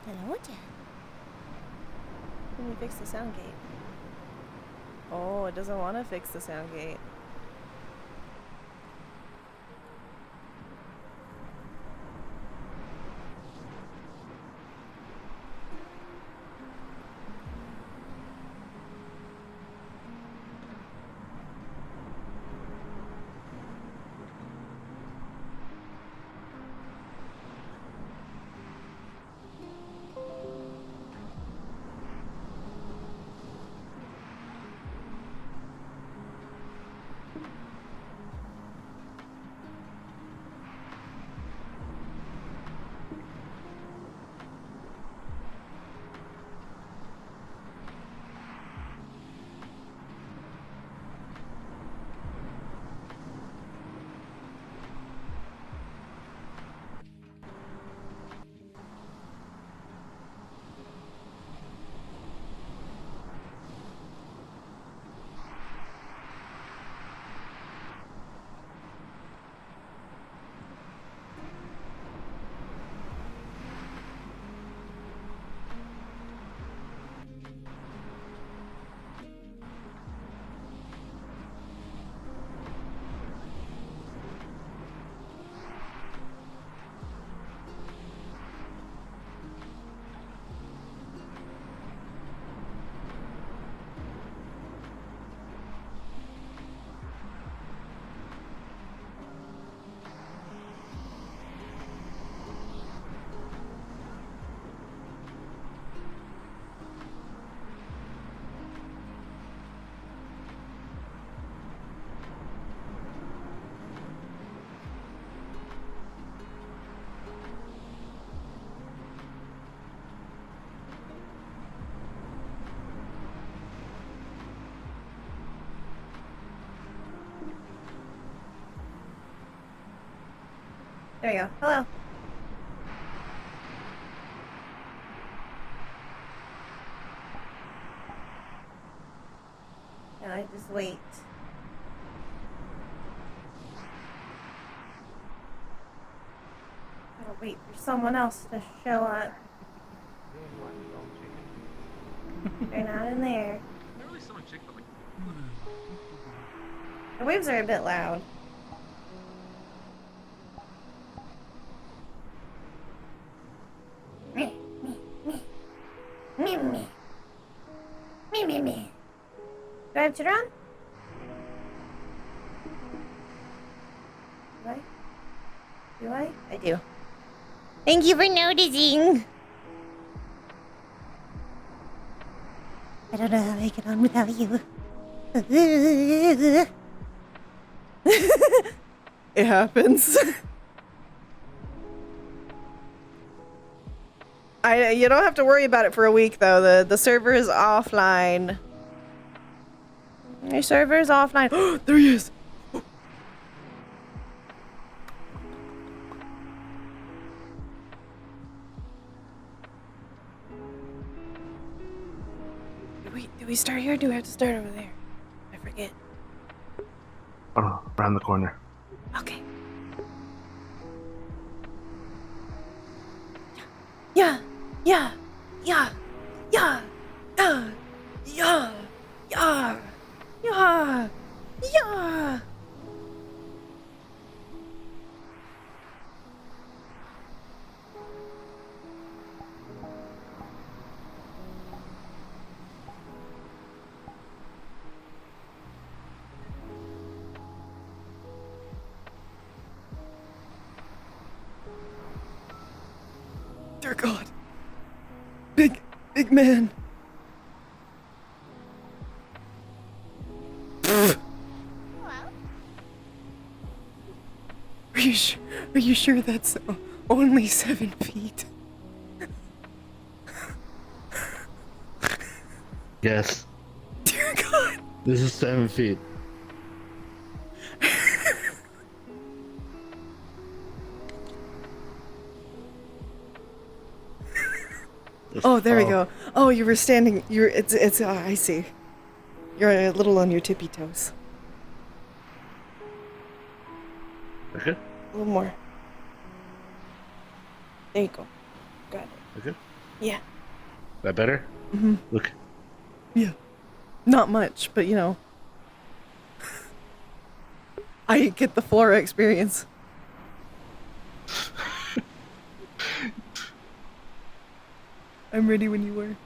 Hello, Jen. Can we fix the sound gate? Oh, it doesn't want to fix the sound gate. There you go. Hello. Now I just wait. I'll wait for someone else to show up. They're not in there. The waves are a bit loud. Me. Do I have Chitter on? Do I? Do I? I do. Thank you for noticing. I don't know how I get on without you. It happens. You don't have to worry about it for a week though. The server is offline. Your server is offline. Oh, there he is. Do we start here or do we have to start over there? I forget. Oh, around the corner. Okay. Yeah. Yeah. Yeah. Yeah. Yeah. Yeah. Yeah. Yeah. Yeah. Dear God. Big man. Hello? Are you sure that's only 7 feet? Yes. Dear God. This is 7 feet. Oh, there we go. Oh, you were standing. It's. I see. You're a little on your tippy toes. Okay. A little more. There you go. Got it. Okay. Yeah. That better? Mm-hmm. Look. Yeah. Not much, but you know. I get the Flora experience. I'm ready when you were.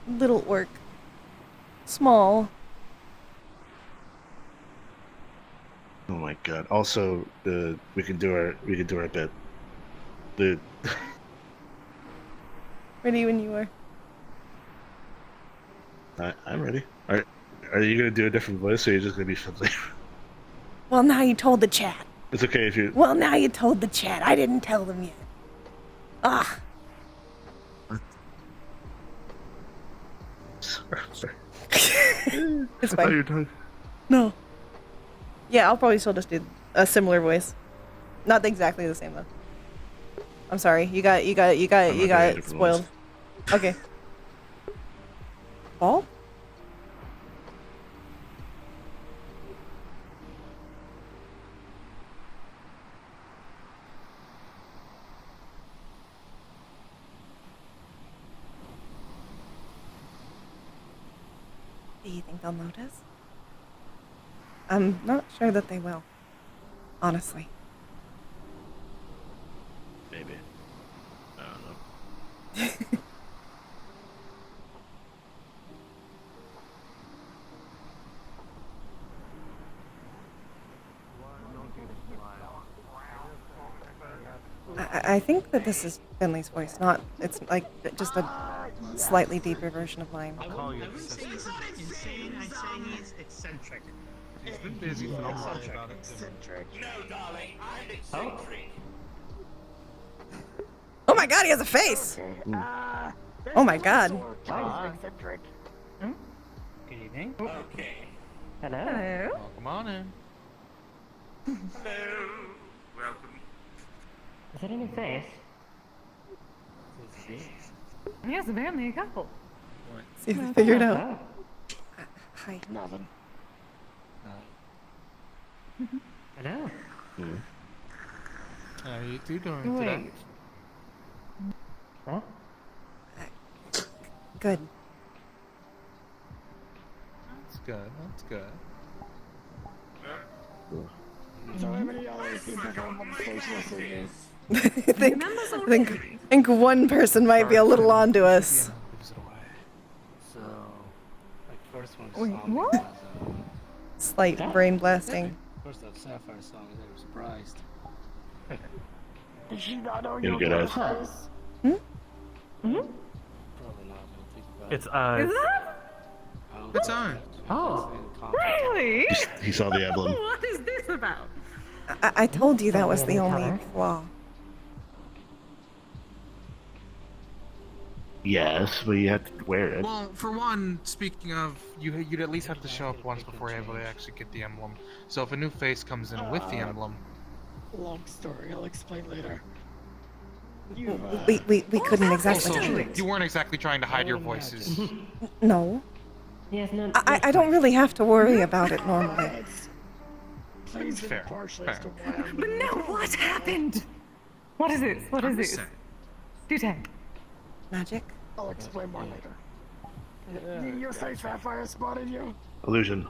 Little orc. Small. Oh my god. Also, we can do our bit. The Ready when you were. I'm ready. Are you gonna do a different voice, or are you just gonna be friendly? Well, now you told the chat. It's okay if you. Well, now you told the chat. I didn't tell them yet. Ah. Sorry. It's I thought fine. you were done. No. Yeah, I'll probably still just do a similar voice. Not exactly the same though. I'm sorry. You got I'm not doing different spoiled. Okay. Ball? Do you think they'll notice? I'm not sure that they will. Honestly. Maybe. I don't know. I think that this is Finley's voice, not, it's like just a slightly deeper version of mine. Call you insane. I'd say he's eccentric. He's been busy for a while about it. Eccentric. No, darling, I'm eccentric. Oh my god, he has a face! Oh my god. Eccentric. Good evening. Okay. Hello. Welcome on in. Hello. Welcome. Is that a new face? Yes, apparently a couple. See if they figured out. Oh. Hi. Nothing. Hello. How you two doing today? Wait. Huh? Good. That's good. That's good. So many other people come on the station this evening. I think, Members I already. think one person might be a little onto us. Gives it away. So, like first one Wait, song what? was, Slight brain blasting. first that Sapphire song, I was surprised. Did she not know You'll you get were us. close? Probably not, I don't think about It's Is that? I don't It's know. on. Oh. Really? He saw the emblem. What is this about? I told you that was the only Color? flaw. Yes, but you have to wear it. Well, for one, speaking of, you'd at least have to show up once before you're able to actually get the emblem. So if a new face comes in with the emblem, Long story, I'll explain later. We couldn't exactly also do it. you weren't exactly trying to hide your voices. No. Yes, no. I don't really have to worry about it normally. Please Fair, impartial as to fair. why I'm But now what happened? What is this? What is this? Do tell. Magic? I'll explain more later. You say Sapphire spotted you? Illusion.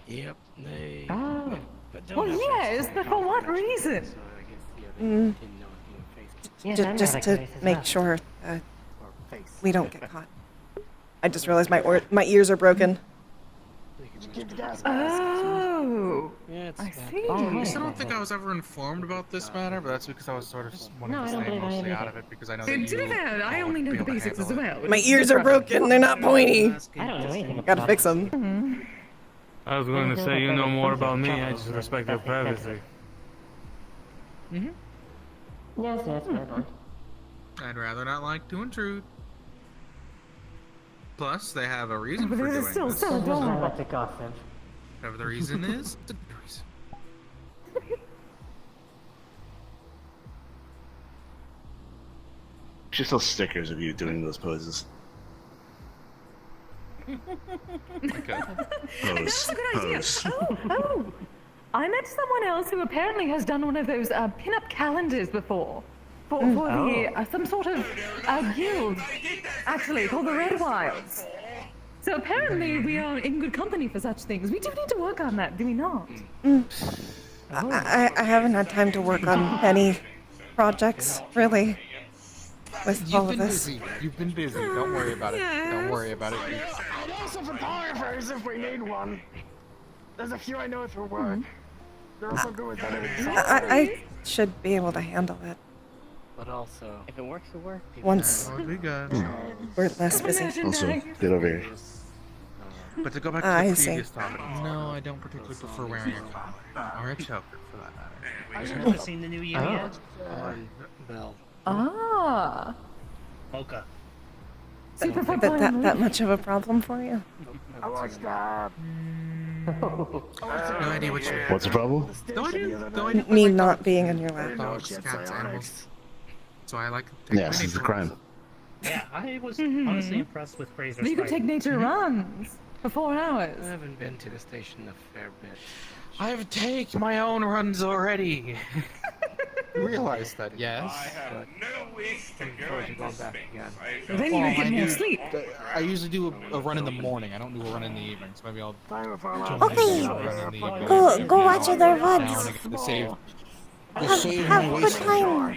Yep, they. Oh. But don't Well, have yes, face but for what recognition, reason? So I guess, yeah, they didn't know if you face Yes, I'm Just not to a face as make well. sure or face. we don't get caught. I just realized my ears are broken. They could Keep the gas mask. Oh, Yeah, it's I bad. see. I still don't think I was ever informed about this matter, but that's because I was sort of wanting No, I to don't stay believe I mostly am out either. of it because I know To that be you fair, I all only would know be the able to basics as handle it. well. My ears are broken. They're not pointy. I don't know anything about Gotta fix them. I was going to say you know more about me. I just respect your privacy. Yes, yes, fair point. I'd rather not like to intrude. Plus, they have a reason But for this doing is still this. so I adorable. like to gossip. Whatever the reason is, it's a good reason. She sells stickers of you doing those poses. Okay. Pose. That's a good idea. Pose. Oh, I met someone else who apparently has done one of those pin-up calendars before. For the some sort of guild, actually, called the Red Wilds. So apparently we are in good company for such things. We do need to work on that, do we not? I haven't had time to work on any projects, really, with all of this. You've been busy. Don't worry about it. Don't worry about it. I'd also photographers if we need one. There's a few I know through work. They're also good with editing. I should be able to handle it But also, if it works, it works. once We good. we're less busy. Also, get over here. But to go back to I the see. previous topic. No, I don't particularly prefer wearing a collar. Or a choker, for that matter. I've never seen the new year yet. Bell. Ah. Mocha. Super fun. That much of a problem for you? I watched that. No idea what you. What's the problem? No idea. No idea. Me not being in your lap. Dogs, cats, animals. So I like to take Yes, my it's a nature crime. walks. Yeah, I was honestly impressed with Fraser's You could take fight. nature runs for 4 hours. I haven't been to the station a fair bit. I've taken my own runs already. Realize that, yes. Going back again. Then you would get more sleep. I usually do a run in the morning. I don't do a run in the evening. So maybe I'll Okay, run in the evening. go watch other Now runs. and again to save. Have a good time.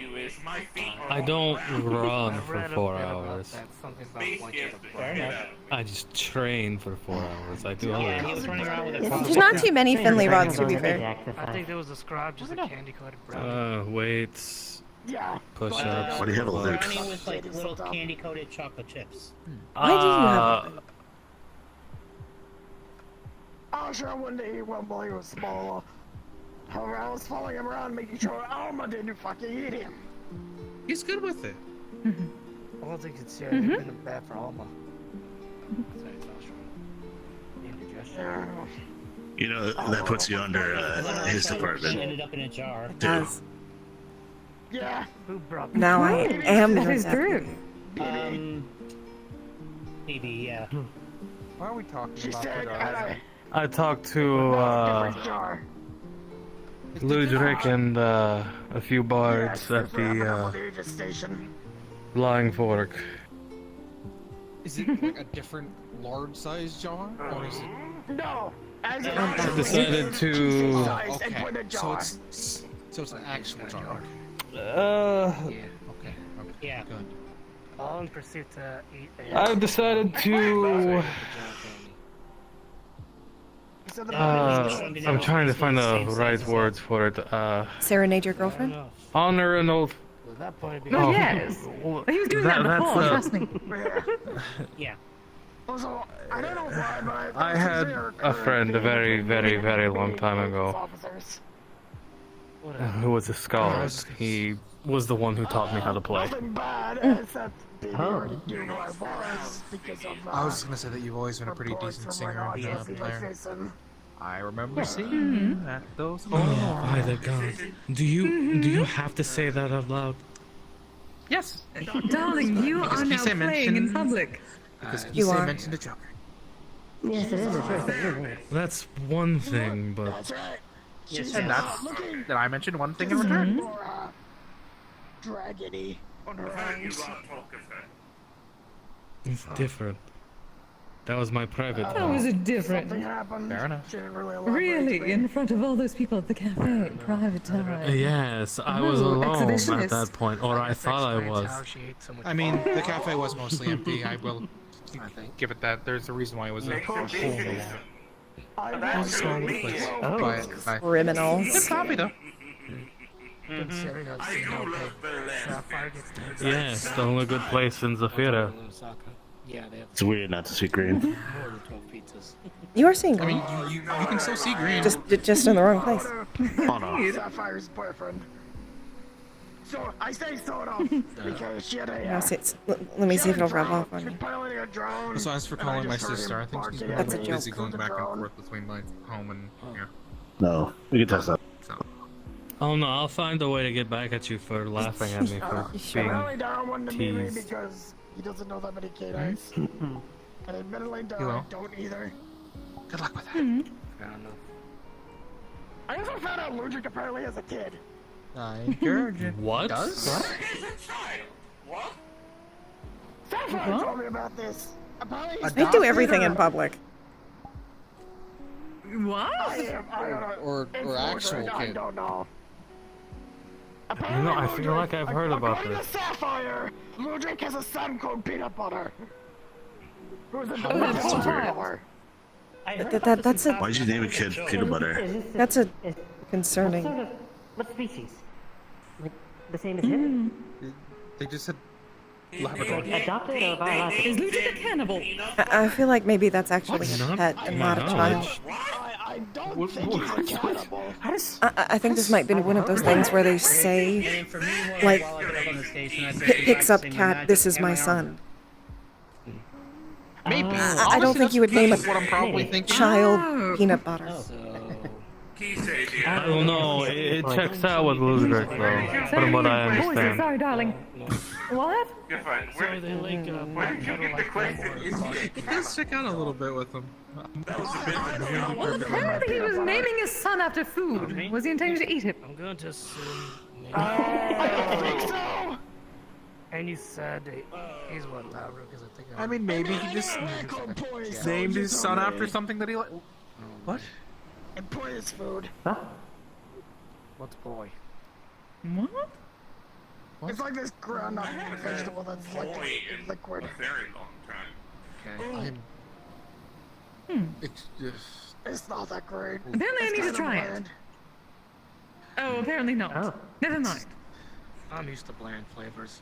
I don't run for 4 hours. That's something about watching the play. I just train for 4 hours. I do Yeah, he other. was running around with a There's not too many Finley rods, to be fair. I think there was a scribe, just a candy-coated bread. Weights, Yeah. push-ups. Why do you have a loot? running with like little candy-coated chocolate chips. Why do you have it? Oh, sure, one day one boy was smaller. However, I was following him around, making sure Alma didn't fucking eat him. He's good with it. All things considered, it's been bad for Alma. Sorry, Joshua. Indigestion. You know, that puts you under his She department. ended up in a jar. Does. Yeah. Who brought Now I am That your is true. deputy. Maybe, yeah. Why are we talking She about said, that? I talked to different jar. Ludwig and a few bards at the station. Flying Fork. Is it like a different large size jar? Or is it. No. As an I decided to. Okay, so it's an actual jar. Yeah. Okay. Yeah. Good. All in pursuit to eat a... I decided to. I'm trying to find the right words for it. Serenade your girlfriend? Honor an old. At that point, it'd be... Oh, yes. well, He was doing that that's before, trust me. Yeah. Also, I don't know why, but I had a friend a very, very, very long time ago officers. who was a scholar. He was the one who taught me how to play. Nothing bad, except being able to do my bars because of I was gonna say that you've always been a pretty decent singer and player. I remember seeing you at those. Oh, by the God! Do you have to say that out loud? Yes. Darling, you are now Kisei playing in mentioned- public. Because You Kisei are. mentioned a joker. Yes, it is a true. That's one thing, but That's right. Yes, And yes. that's that I mentioned one thing in return. More, dragony on her hands. it's different. That was my private That was a Something different. happened. Fair enough. She didn't really elaborate to Really, me. in front of all those people at the cafe, private time. Yes, I was Oh, alone at exhibitionist. that point, or I thought I Explains was. how she ate so much I mean, the cafe was mostly empty. I will I think. give it that. There's a reason why it was a full. It I was a small little place. Oh. But Criminals. it's coffee though. Considering I've seen no pig. Sapphire gets to Yes, the only good place in Zafira. Osaka. Yeah, they have It's weird not to see green. more than 12 pizzas. You are seeing I mean, green. you can still see green. Just in the wrong place. Oh no. Sapphire's boyfriend. So I say sort of because she had a. Now, let me see if it'll rub off on She's you. piloting a drone. So as for and I calling my just heard sister, I him think she's barking been at That's a me joke. busy going through the back and drone. forth between my home and here. No. We can test that. So Oh no, I'll find a way to get back at you for laughing at me for being. Apparently Darren wanted to meet me teased. because he doesn't know that many canines. And admittedly, You will. Darren don't either. good luck with that. Fair enough. I also found out Ludwig apparently as a kid. I encourage it. What? Does? Sapphire told me about this. Apparently he's They do everything in public. What? Or actual I kid. don't know. You know, I feel like I've heard about According this. to Sapphire, Ludwig has a son called Peanut Butter. Who's a that's dog weird. That's a Why'd you name a kid Peanut Butter? that's a What concerning. sort of, what species? Like, the same as him? They just said Labrador. Like, adopted or biological? Is Ludwig a cannibal? I feel like maybe that's actually a Not pet to and my not a child. knowledge. I don't think he's a cannibal. How does... I think this might be one of those things where they say, And then for me, like, while I get up on the station, I say picks up practicing cat, magic this is in my armor. son. Maybe. I don't think you would name a what I'm probably thinking. child Peanut Butter. So... I don't know. It checks out with Ludwig, though, from what I Voices, understand. sorry, darling. What? So they like, It does check out a little bit with them. Well, apparently he was naming his son after food. Was he intending to eat it? I'm going to assume... Maybe. I don't think so. And you said he's what, Labrador? Because I think I mean, maybe he just named his son after something that he like. What? And boy is food. What's boy? What? It's like this ground-up vegetable that's like liquid. I'm. It's just. It's not that great. Apparently I need to kinda try it. bland. Oh, apparently not. Oh. Never mind. I'm used to bland flavors.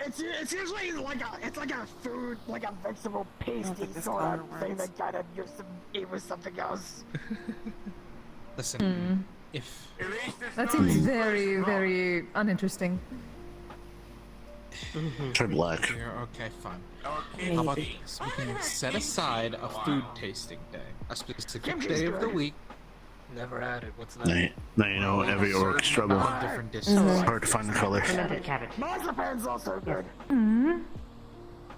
It's usually like a food, like a vegetable pasty this sort color of thing works. that kind of used to eat with something else. Listen, if That seems very, very uninteresting. Try black. you're okay, fine. How about this? We can set aside a food tasting day, a specific day of the week. Never had it. What's that? Now you know every orc struggle. Different dishes. It's hard to find the color. Fermented cabbage. Marzipan's also good.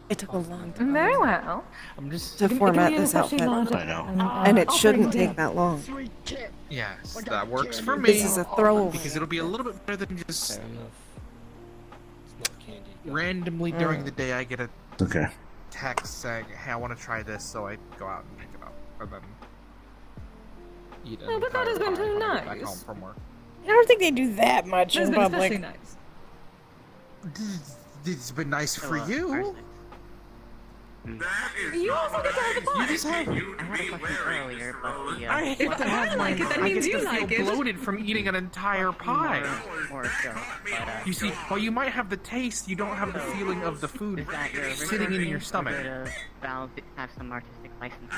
It took a long time Very well. I'm just... to format this outfit, I know. and it shouldn't take that long. Sweet kit. Yes, Like a that works candy. for me. This is a throwaway. Because it'll be a little bit better than just Fair enough. It's not candy. randomly during the day I get a Okay. text saying, "Hey, I want to try this," so I go out and pick it up, and then eat it. Oh, but that has been too back nice. home from work. I don't think they do that much That's in been especially public. nice. It's been nice for you. You also get to have the You fun. just have. If I like it, that I means get you to like feel it. bloated from eating an entire pie. You see, while you might have the taste, you don't have the feeling of the food sitting in your stomach. Have some artistic license.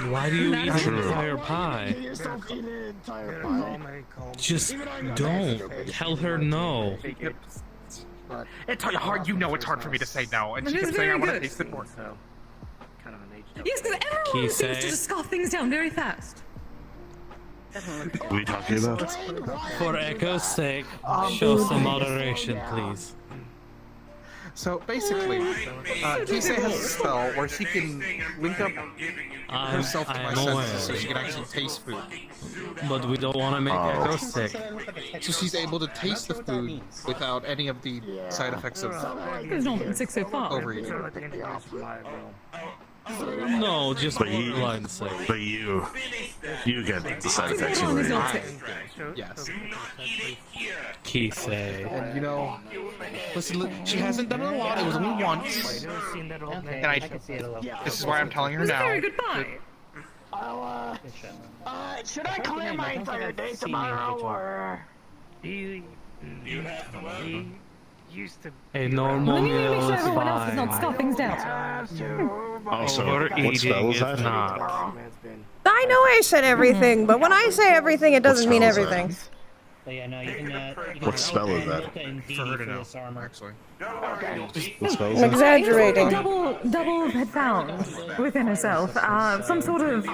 Why do you eat an entire Get pie? yourself eat an entire Call pie. me, call me. Just don't. Tell her no. It's hard. You know, it's hard for me to say no, and she It is kept saying I very want to good. taste it more. So, kind of an aged up. Yes, because everyone seems Kisei. to just scoff things down very fast. What are we talking about? For Echo's sake, show some moderation, please. So basically, Kisei has a spell where she can link up herself to my I'm senses, aware, so she can actually taste food. but we don't want to make Echo sick. So she's able to taste the food without any of the side effects of There's no one been sick so far. overeating. I think it's reliable. No, just But you- borderline sick. But you get the side effects. Everyone is You not sick. Yes. Kisei. And you know, listen, she hasn't done it a lot. It was only once. You ever seen that old man? And I can see it a little. This is why I'm telling It her was a now. very good buy. Should I clear my entire day tomorrow, or? He used to... A normal Let me make meal sure is everyone else is not fine. scoffing down. Have to. Also, what Overeating spell is is that? not. Man's been... I know I said everything, but when I say everything, it doesn't mean spell is that? everything. But yeah, no, you can, What spell is that? For her to know, actually. What spell is I'm that? exaggerating. Double had found within herself some sort of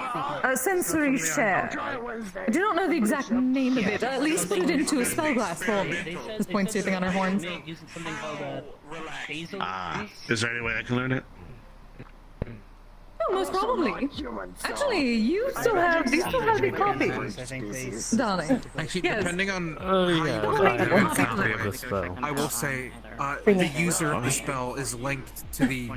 sensory share. I do not know the exact name of it. At least put it into a spell glass for me. Just point soothing on her horns. Using something called basil Is there any way I can learn it? Well, most probably. Actually, you still have these copies, I think these. darling. Actually, Yes. depending on Oh yeah, how I have you a copy of the spell. I will say, the user of the spell is linked to the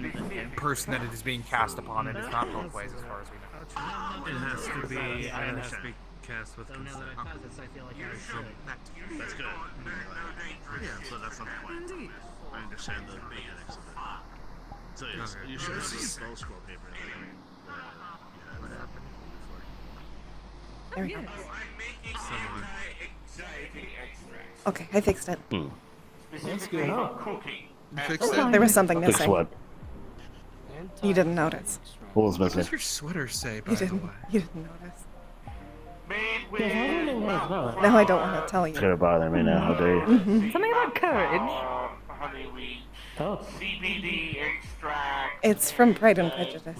person that it is being cast upon, and it's not both ways as far as we know. It has to be cast with consent. That's good. Yeah, so that's not the point. Indeed. I understand the mechanics of it. So yes, you should have seen spell scroll paper. There we go. Yes. Okay, I fixed it. That's good. You fixed There it? was something Fix missing. what? You didn't notice. What was What missing? does your sweater say, by You the didn't. way? You didn't notice. Yes, I was wondering that as well. No, I don't want to tell It's you. gonna bother me now. How dare you? Something about courage. Oh, It's from Pride and Prejudice.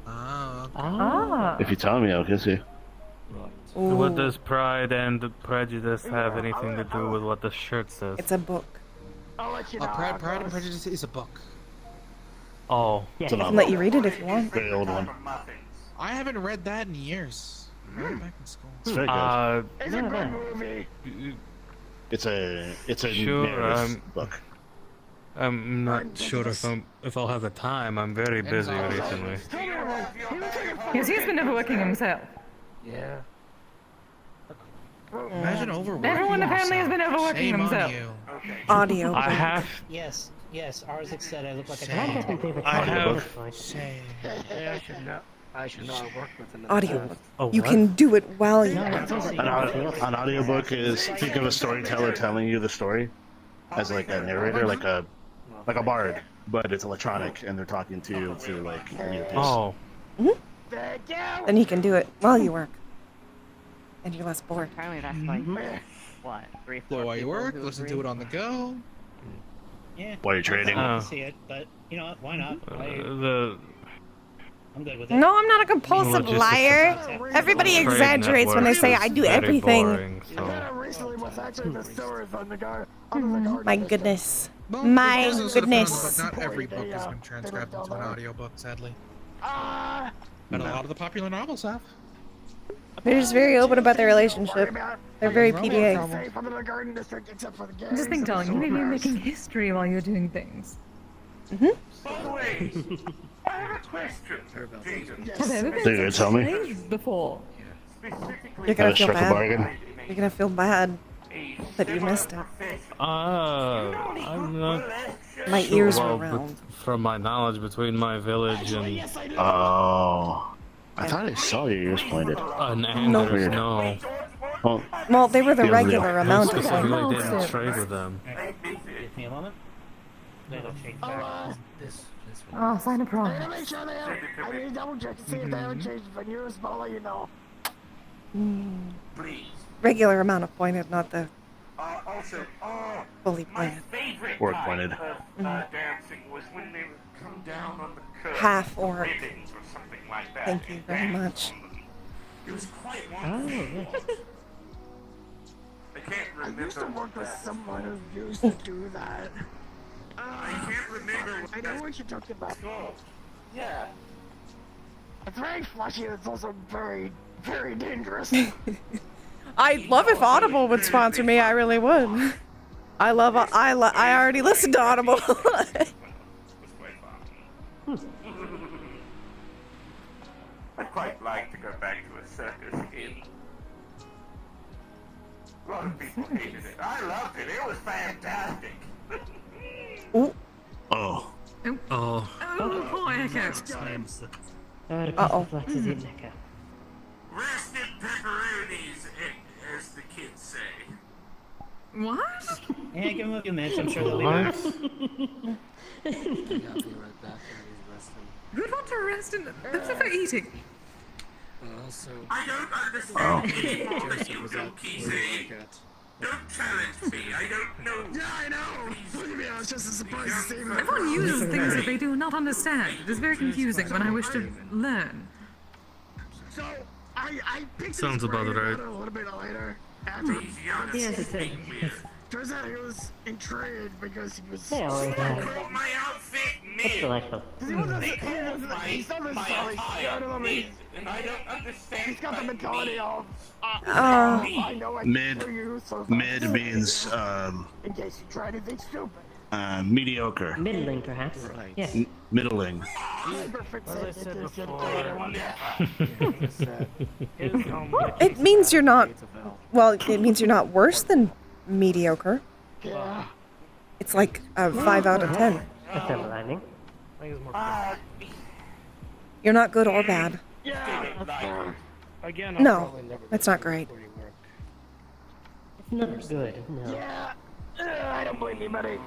Oh, Ah. If you tell me, I'll kiss you. What Ooh, does pride and prejudice have anything to do with what the shirt says? it's a book. I'll let you know. Pride and Prejudice is a book. Oh, It's a I can novel. let you read it if you want. Very old one. I haven't read that in years. I read it back in school. It's very good. It's a good movie. It's a Sure, narrative book. I'm not sure if I'll have the time. I'm very busy recently. Yes, he's been overworking himself. Yeah. Imagine overworking Everyone apparently has been yourself. overworking Shame himself. on you. Audio. I book. have. yes, yes. Ours said I look like a Shame. dog. That's my favorite I part. have. Shame. Yeah, I should know. I work with another. Audio. Oh, You what? can do it while you. An audiobook is, think of a storyteller telling you the story as like a narrator, like a bard, but it's electronic and they're talking to you through like an earpiece. Oh, Then you can do it while you work. And you're less bored. Apparently that's like, what, 3-4 Blow while you people work, who listen agree? to it on the go. Yeah. While you're trading. I'd Oh. like to see it, but you know what? Why not? I'm good with it. No, I'm not a compulsive Logistics. liar. Everybody Trade exaggerates when they networks say is I do very everything. boring, so. Recently was actually the stories on the garden. My goodness. Well, My it does also depend on the goodness. book. Not every book has been transcribed into an audiobook, sadly. Ah, But a lot of the popular novels have. They're just very open about their relationship. They're very PDA. safe under the garden district except for the gangs. Just think, and the darling, you may be soldiers. making history while you're doing things. Have ever been So you're gonna tell me? slaves before? You're I gonna feel struck a bad. bargain. You're gonna feel bad that you missed it. I'm not. My ears were Well, round. from my knowledge between my village and Oh. I thought I saw your ears pointed. Anders, Weird. no. Well, Well, they were the Yeah, regular yeah. I amount of specifically them. didn't trade with them. Give me a moment. Let me change back. This Oh, sign a I promise. gotta make sure they have. I need to double check to see if they haven't changed the news, but I'll let you know. Regular amount of pointed, not the Also, fully my pointed. favorite Work type pointed. of dancing was when they would come down on the curve. Half orc. Ribbons or something like that. Thank you very much. It was quite wonderful. I can't I remember. used to work with someone who used to do that. I can't remember. I know what you're talking about. Yeah. It's very flashy and it's also very, very dangerous. I'd love if Audible would sponsor me. I really would. I already listened to Audible. I'd quite like to go back to a circus in. A lot of people hated it. I loved it. It was fantastic. Ooh. Oh. Oh. Oh, poor Echo. Uh-oh. Flexes in Necker. Roasted pepperonis, as the kids say. What? Yeah, give them a few minutes. I'm sure they'll be What? back. I'll be right back. I'm resting. Who'd want to rest in that's for eating? Also, I don't understand anymore that Joseph you was don't at keep where saying. you work at. Don't challenge me. I don't know. Yeah, I know. Believe me, I was just as surprised to see that. Everyone uses things that they do not understand. It is very confusing when I wish to learn. So, I picked Sounds his about brain right. about it a little bit later. After He's young. Yes, it's turns out he was intrigued because he was. They always I have. called my outfit That's delightful. He's so necessarily scared of me. And I don't understand. He's got the mentality of, I know I Mid- can kill you, so Mid means in case you try anything stupid. mediocre. Middling, perhaps. Yes. Middling. It means you're not. Well, it means you're not worse than mediocre. Yeah. It's like a 5 out of 10. That's silver lining. You're not good or bad. Yeah. Again, No, that's not great. It's not good, no. Yeah. I don't blame you, buddy.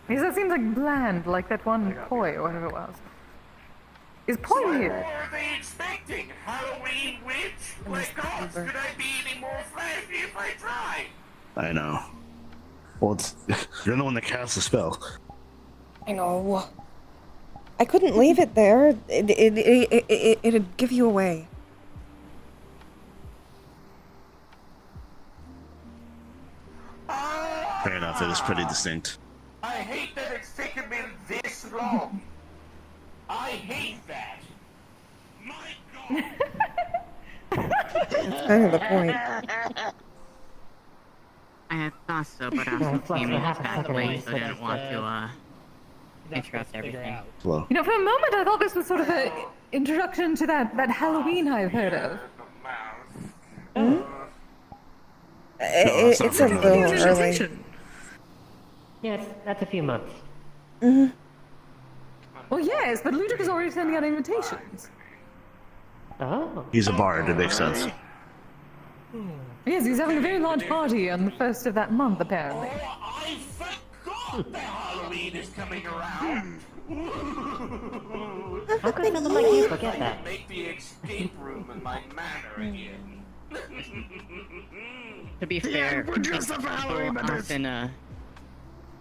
Because that seems like bland, like that one poi or whatever it was. Is poi here? What are they expecting? Halloween witch? My God, could I be any more flashy if I tried? I know. Well, you're the one that casts the spell. I know. I couldn't leave it there. It'd give you away. Fair enough, it is pretty distinct. I hate that it's taken me this long. I hate that. My God. That's kind of the point. I had thought so, but I was teaming pathway, so I didn't want to interrupt everything. Slow. You know, for a moment I thought this was sort of an introduction to that Halloween I've heard of. It's a little early. Yes, that's a few months. Well, yes, but Ludwig is already sending out invitations. Oh. He's a bard, it makes sense. Yes, he's having a very large party on the 1st of that month, apparently. I forgot that Halloween is coming around. How could someone like you forget that? Make the escape room in my manor again. To be fair, we're dressed up for Halloween, but often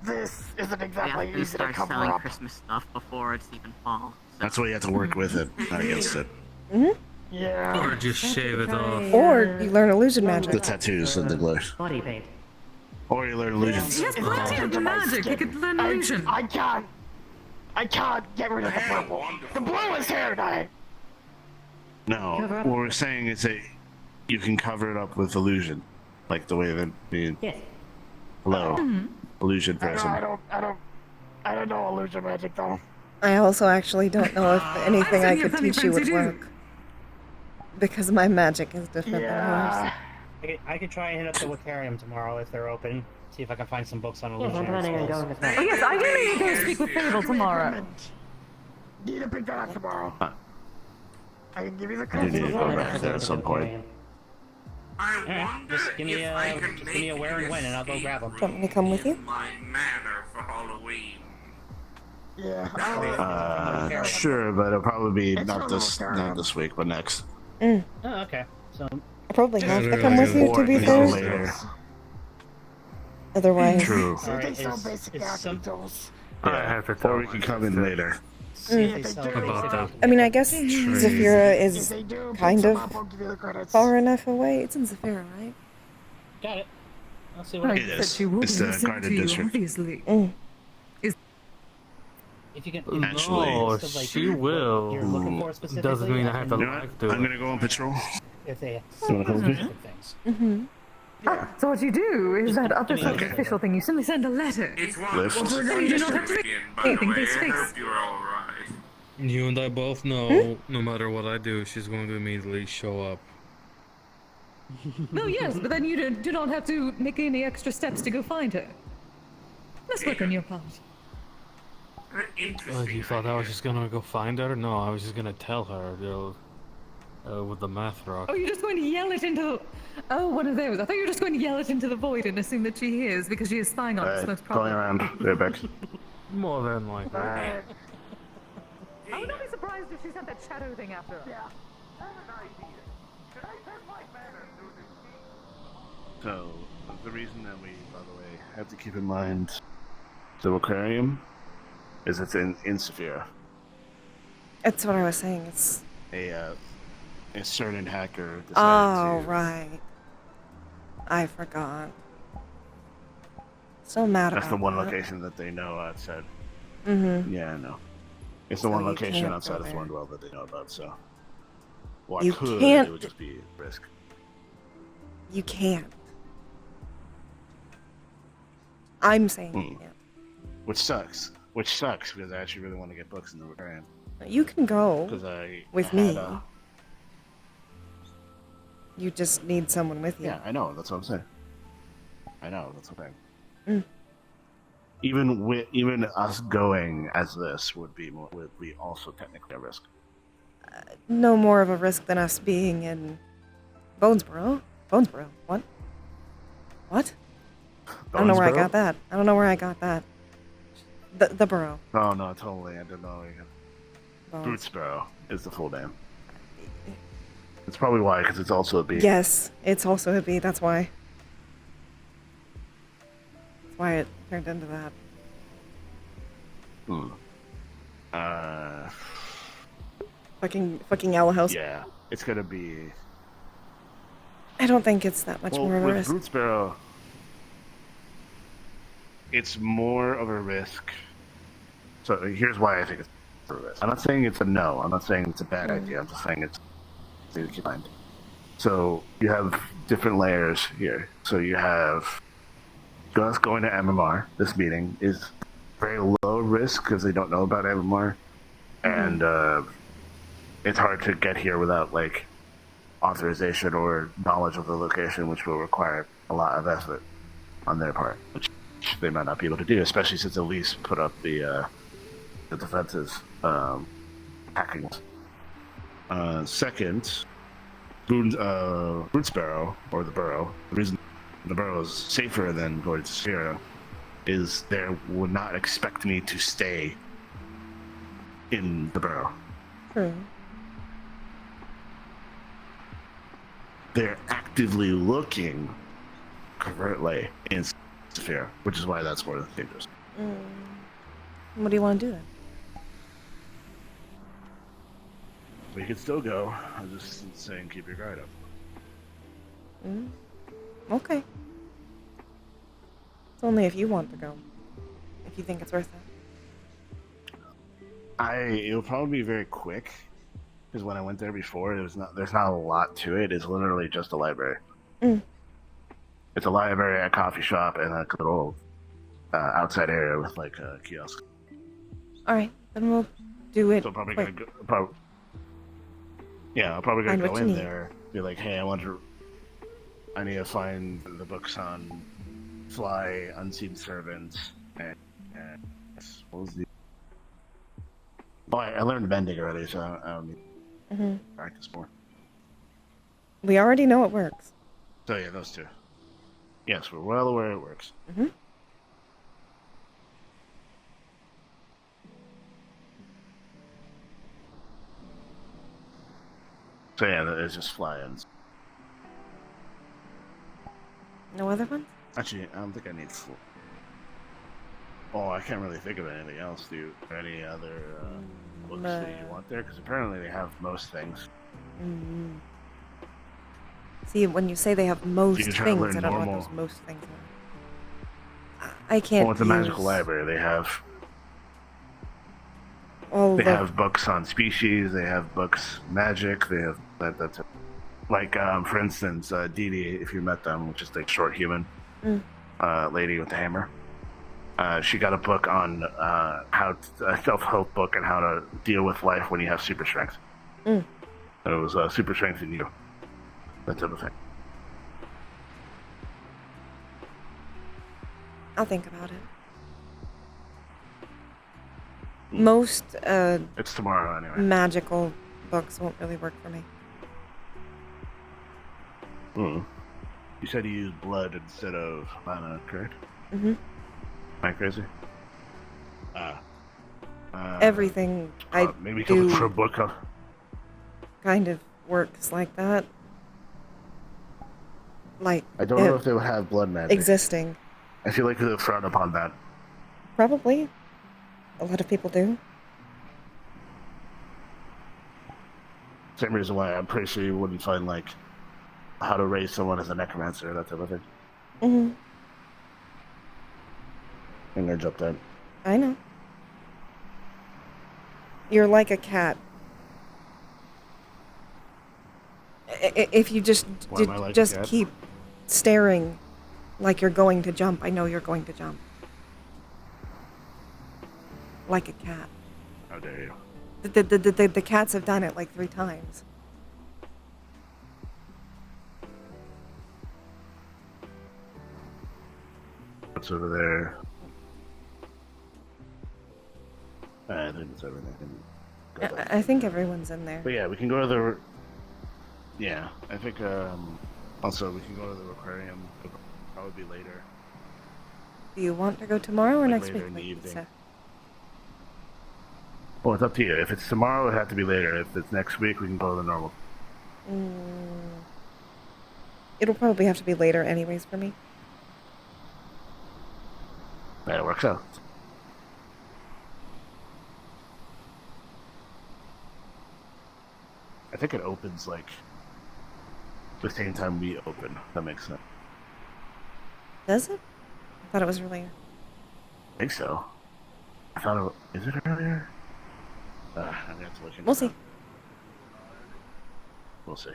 this isn't exactly they easy to start cover selling up. Christmas stuff before it's even fall. That's why you have to work with it, not against it. Yeah. Or just shave it off. Or you learn illusion magic. The tattoos and the glow. Body paint. Or you learn illusions. He has plenty of magic. He could learn illusion. I can't get rid of the purple. The blue is here tonight. No, what we're saying is that you can cover it up with illusion. Like the way that being Yes. hello. Illusion person. I don't know illusion magic though. I also actually don't know if anything I could teach you would work. Because my magic is different than yours. I could try and hit up the Wicarium tomorrow if they're open. See if I can find some books on Yes, illusion. I'm planning on going as well. Oh, yes, I do need to go speak with Fable tomorrow. Need to pick that up tomorrow. I can give you the You need to code. go back there at some point. Just give me a where and when, and I'll go grab them. Do you want me to come with you? My manor for Halloween. Yeah. Sure, but it'll probably be not this week, but next. Oh, okay. So I probably have to come with you, to be fair. Later. Otherwise. True. They sell basic acting tools. I have to Or we can come in later. about that. I mean, I guess Zafira is If they do, kind pick of some up, I'll give you the credits. far enough away. It's in Zafira, right? got it. I'll see Oh, what I It you can said is. she would It's the listen guarded to you, district. obviously. If you can. Actually- No, Stuff like she what will. You're looking for specifically. Doesn't mean I have to You know what? like to. I'm gonna go on patrol. If they You wanna come with me? specific things. So what you do is that other sort of official thing. You simply send a letter. It's Lift. So you do not have to make anything face to I face. hope you're alright. You and I both know, no matter what I do, she's going to immediately show up. No, yes, but then you do not have to make any extra steps to go find her. Let's work on your part. Interesting. You thought I was just gonna go find her? No, I was just gonna tell her, with the math rock. Oh, you're just going to yell it into the... Oh, one of those. I thought you were just going to yell it into the void and assume that she hears because she is spying on us, most Going probably. around. Right back. More than likely. I would not be surprised if she sent that shadow thing after her. So, the reason that we, by the way, have to keep in mind the aquarium is it's in Saphira. That's what I was saying. It's. A certain hacker decided Oh, to... right. I forgot. So mad That's about the one that. location that they know outside. Mm-hmm. Yeah, I know. It's the So one you location can't outside go of there. Thorndwell that they know about, so. Well, I You could, can't. it would just be risk. You can't. I'm saying you can't. Which sucks. Which sucks, because I actually really want to get books in the Rotarian. You can go Because I with had, me. You just need someone with you. Yeah, I know. That's what I'm saying. I know. That's what I'm Mm. saying. Even us going as this would be also technically a risk. No more of a risk than us being in Bonesboro. Bonesboro. What? What? I don't know where I got that. I don't know where I got that. The borough. Oh no, totally. I don't know. Bones. Bootsboro is the full name. It's probably why, because it's also a B. Yes, it's also a B. That's why. That's why it turned into that. Fucking Owl House. Yeah, it's gonna be. I don't think it's that much Well, more of a with risk. Bootsboro, it's more of a risk. So here's why I think it's a risk. I'm not saying it's a no. I'm not saying it's a bad idea. I'm just saying it's to keep in mind. So you have different layers here. So you have us going to MMR. This meeting is very low risk because they don't know about MMR, and it's hard to get here without like authorization or knowledge of the location, which will require a lot of effort on their part, which they might not be able to do, especially since Elise put up the defenses hacking. Second, Bootsboro, or the borough, the reason the borough is safer than going to Sierra is they would not expect me to stay in the borough. True. They're actively looking covertly in Sphere, which is why that's more dangerous. What do you want to do then? We could still go. I'm just saying keep your guard up. Okay. It's only if you want to go. If you think it's worth it. It'll probably be very quick, because when I went there before, there's not a lot to it. It's literally just a library. It's a library, a coffee shop, and a little outside area with like a kiosk. All right, then we'll do it. So probably quick. gonna go. I'll probably Find gonna what go you in need. there. Be like, hey, I need to find the books on Fly, Unseen Servants, and what was the? Oh, I learned Mending already, so I don't need to practice more. We already know it works. So yeah, those two. Yes, we're well aware it works. So yeah, it's just fly-ins. No other ones? Actually, I don't think I need. Oh, I can't really think of anything else. Do you? Any other books that you want there? Because apparently they have most things. See, when you say they have most You things, can try to I learn don't know normal. what those most things are. I can't. Well, it's a magical use library. They have. all They the- have books on species. They have books magic. They have that's it. Like for instance, Dee Dee, if you met them, which is the short human lady with the hammer. She got a book on a self-help book on how to deal with life when you have super strength. It was super strength in you. That type of thing. I'll think about it. Most It's tomorrow anyway. magical books won't really work for me. You said you used blood instead of mana, correct? Mhm. Am I crazy? Everything I maybe you can do look for a book of. kind of works like that. Like I don't know if they would have blood magic. existing. I feel like they would frown upon that. Probably. A lot of people do. Same reason why I'm pretty sure you wouldn't find like how to raise someone as a necromancer, that type of thing. Mhm. And they're up there. I know. You're like a cat. If you just Why am I like a cat? keep staring like you're going to jump, I know you're going to jump. Like a cat. How dare you? The cats have done it like 3 times. What's over there? I think it's everything. I think everyone's in there. But yeah, we can go to the... Yeah, I think, also we can go to the aquarium. It'll probably be later. Do you want to go tomorrow or Like next later week? in the Like evening. Lisa? Well, it's up to you. If it's tomorrow, it have to be later. If it's next week, we can go to the normal. It'll probably have to be later anyways for me. That works out. I think it opens like the same time we open. That makes sense. Does it? I thought it was earlier. I think so. I thought it is it earlier? I'm gonna have to look into We'll see. that. We'll see.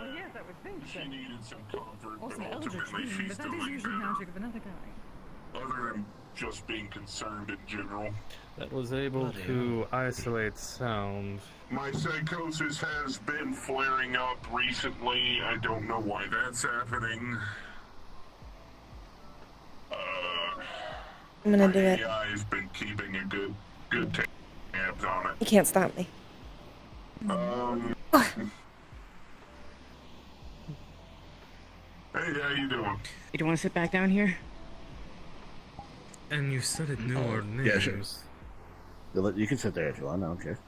Well, yes, I would think so. She needed some comfort, Also, but Eldritch ultimately Dream, she's but that still is in usually better. magic of another guy. Other than just being concerned in general. That was able to isolate sound. My psychosis has been flaring up recently. I don't know why that's happening. I'm gonna do it. AI has been keeping a good tabs on it. You can't stop me. Hey, how you doing? You don't want to sit back down here? And you said it knew our names. Yeah, sure. You can sit there if you want. I don't care.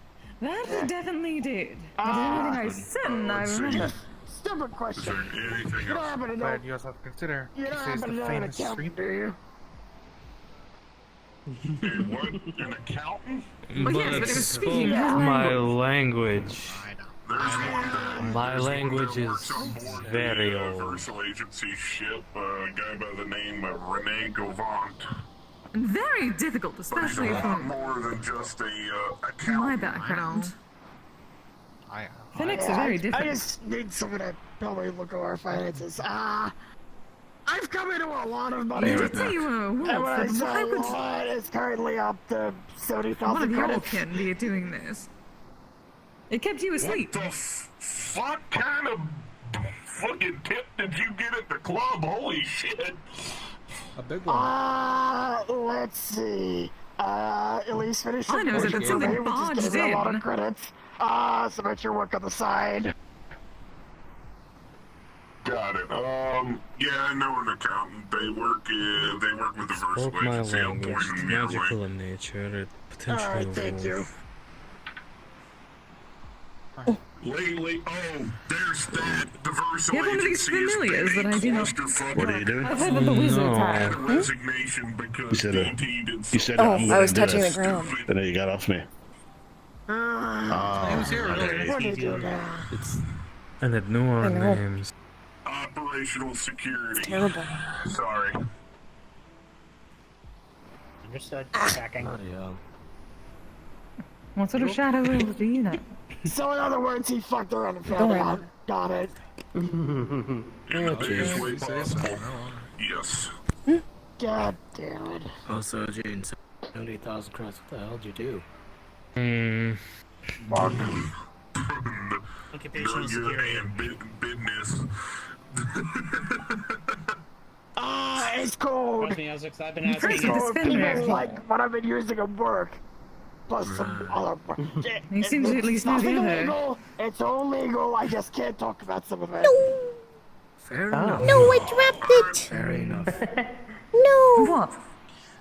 That I definitely did. That is everything I said, and I remember. Stupid question. Anything You don't happen to know. But you also have to consider, You don't this is happen the to know an famous accountant, do you? What? An accountant? Well, yes, but it was speaking his my language. language. There's one My language is very old. Universal Agency ship, a guy by the name of Rene Govant. Very difficult, especially He's a lot from more than just a my accountant. background. I Phoenix are very I different. just need someone to help me look over our finances. I've come into a lot of money. You did say you were a wolf, And when I but say why a would lot, it's currently up to 70,000 one of your credits. kin be doing this? It kept you asleep. What the fuck kind of fucking tip did you get at the club? Holy shit! A big one. Let's see. Elise finished All I know is that it's something which is barged getting a lot in. of credits. Some extra work on the side. Got it. Yeah, I know an accountant. They work with the Versal Spoke my Agency. I'll language. point It's them your way. magical in nature. It potentially Alright, thank you. Lately, there's that. The Versal You have one of these Agency is familiars big that I do not. clusterfuck. What are you doing? I've heard that the wizards No. have. Resignation because You said it. DT did You said Oh, I'm I gonna was do touching this. the ground. Then you got off me. He was here how dare earlier. you. What do you do now? And it knew our I know. names. operational security. Terrible. Sorry. Understood. Tracking. What sort of shadow elves do you know? So in other words, he fucked around and Don't found worry out. about Got it. Biggest way possible. Yes. God damn it. Also, Jane, 70,000 crowns. What the hell did you do? Occupational security and business. It's cold. Trust me, I've been First asking. you Cold defend people me. like what I've been using at work. Plus some other work. He seems to at least know nothing the other. illegal. It's all legal. I just can't talk about some of it. Fair enough. No, I dropped it. Fair enough. No. What?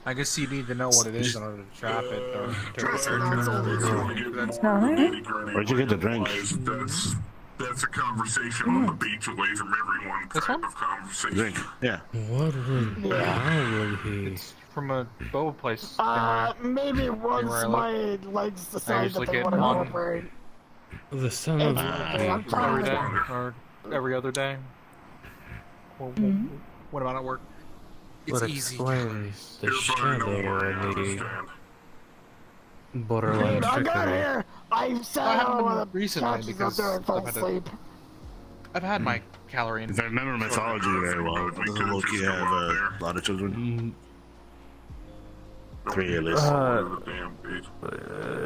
I guess you need to know what it is in order to trap it or to research Where'd you get the drink? That's a conversation on the beach away from everyone type of conversation. Drink. Yeah. What would how will he? from a bow place. Maybe once where I my legs I decide that usually they get want to one cooperate. The son of I'm trying every to day or every other day. What about at work? It's what easy. explains the You're fine, don't shadow worry, I in the understand. borderline Dude, I got trickery. here. I sat I haven't on one been of the recently couches up because there and fell I've had asleep. I've had my calorie. If I remember mythology very well, doesn't Loki have a lot of children? 3 at least.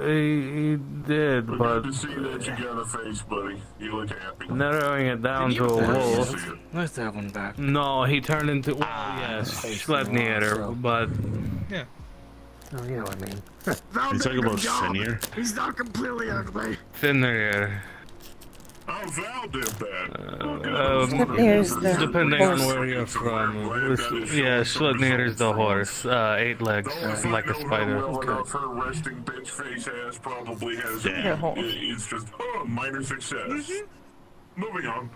He did, but to see that you got a face, buddy. You look happy. narrowing it down to a wolf. Where's that one back? No, he turned into yes, Schlednier, but Yeah. Oh, you know what I mean. Val You did talking a good about job. Senior? He's not completely ugly. Thinner. Oh, Val did that. Schlednier's the Depending horse. on where you're from. Yeah, Schlednier is the horse. 8 legs, like a spider. Her resting bitch face ass probably has. It's just minor success. Moving on.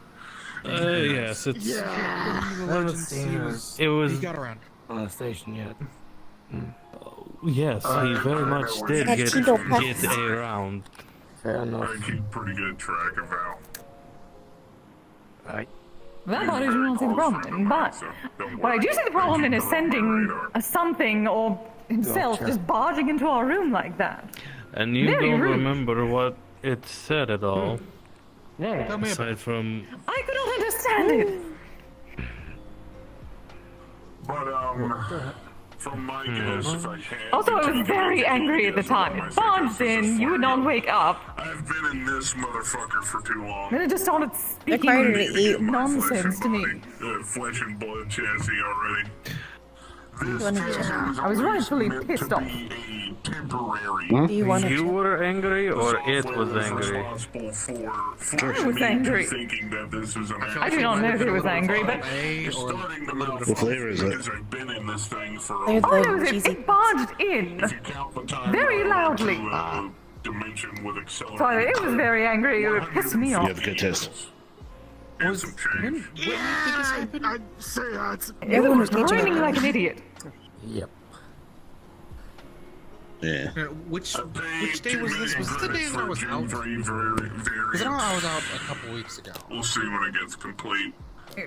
Yes, it's. I haven't seen her It was. He got around. on the station yet. Yes, he very much did get around. Fair enough. I keep pretty good track of Val. That part I do not see the problem in, but what I do see the problem in is sending a something or himself just barging into our room like that. And you Very don't rude. remember what it said at all. Very. Tell me about Aside from. I could not understand it. But, from my guess, if I can. Also, I was very angry at the time. It barged in, you would not wake up. I've been in this motherfucker for too long. Then it just started Required her to eat. speaking nonsense to me. Flesh and blood chassis already. I was rightfully pissed off. Do you want You to? were angry or it was angry? I was angry. I do not know if he was angry, but What flavor is it? They're all I know the is cheesy. it barged in very loudly. So it was very angry. It pissed me You off. have a good taste. And some change. I'd say that's. Everyone was teaching Screaming him. like an idiot. Yep. Yeah. Which day was this? Was this the day when I was out? Because I was out a couple weeks ago. We'll see when it gets complete.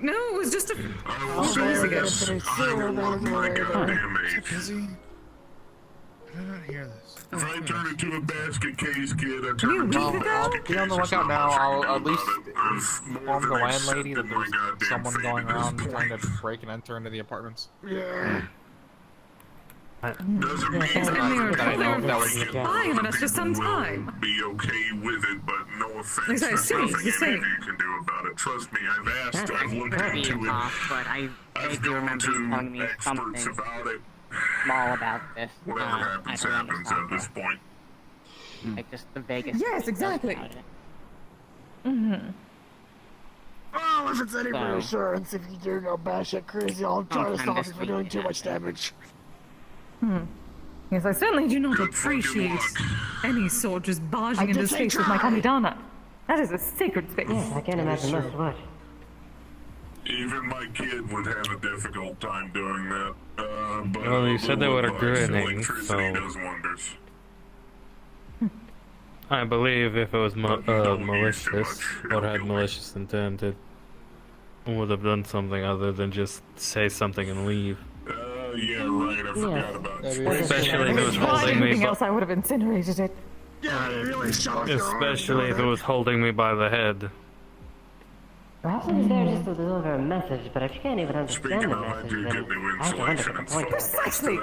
No, it was just a I will say this. I will work my goddamn age. Busy. Did I not hear this? If I turn into a basket case kid, I turn You into a week ago? basket Be on the case. lookout now. I'll at least I've more inform the than landlady that accepted my there's goddamn someone fate going at around this trying point. to break and enter into the apartments. Yeah. Doesn't mean It's been near that I know that was spying on us for some time. be okay with it, but no offense. Least I There's assume nothing he's any of saying. you can do about it. Trust me, I've asked, That's I've looked pretty into it. off, but I I've vaguely gone remember you telling to me experts something about it. small about this. Whatever I happens, don't happens at understand this point. Like just the vaguest. Yes, details exactly. about it. Well, if it's any So- reassurance, if you do go batshit crazy, I'll try to Sometime stop this you for week doing it too much happens. damage. Yes, I certainly do not Good fucking appreciate luck. any sort just I barging into did say space with my try. kamidana. That is a sacred space. Yes, I can't imagine much to watch. Even my kid would have a difficult time doing that. But Well, you said they were advice, grinning, electricity so- does wonders. I believe if it was malicious much. or had malicious intent, it would have done something other than just say something and leave. Yeah, right, I forgot about you. Especially if it was If I had holding me. anything else, I would have incinerated it. Yeah, you really shot your arm Especially if it through was holding me by the head. Perhaps I was there just to deliver a message, but if you can't even understand Speaking the of, I message, do then get new I have to wonder insulation what and the point stuff is. Precisely.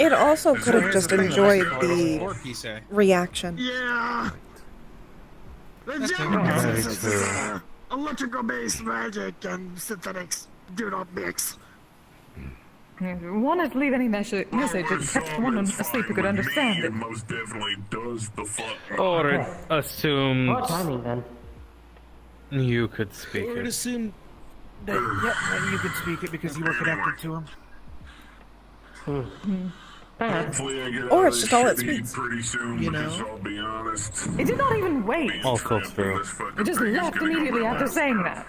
It also could have just enjoyed the What he say? reaction. Yeah. The That's Genesis very is true. electrical-based magic and synthetics do not mix. Wanted to leave any message that kept one asleep who could understand it. Most definitely does the fuck. Or it Poor assumed timing then. you could speak I would it. assume that, yep, that you could speak it because you were connected to him. Perhaps. Hopefully I get Or out it's of just all this it shit speaks. pretty soon, You because know? I'll be honest. It did not even wait. Also true. It just left immediately after saying that.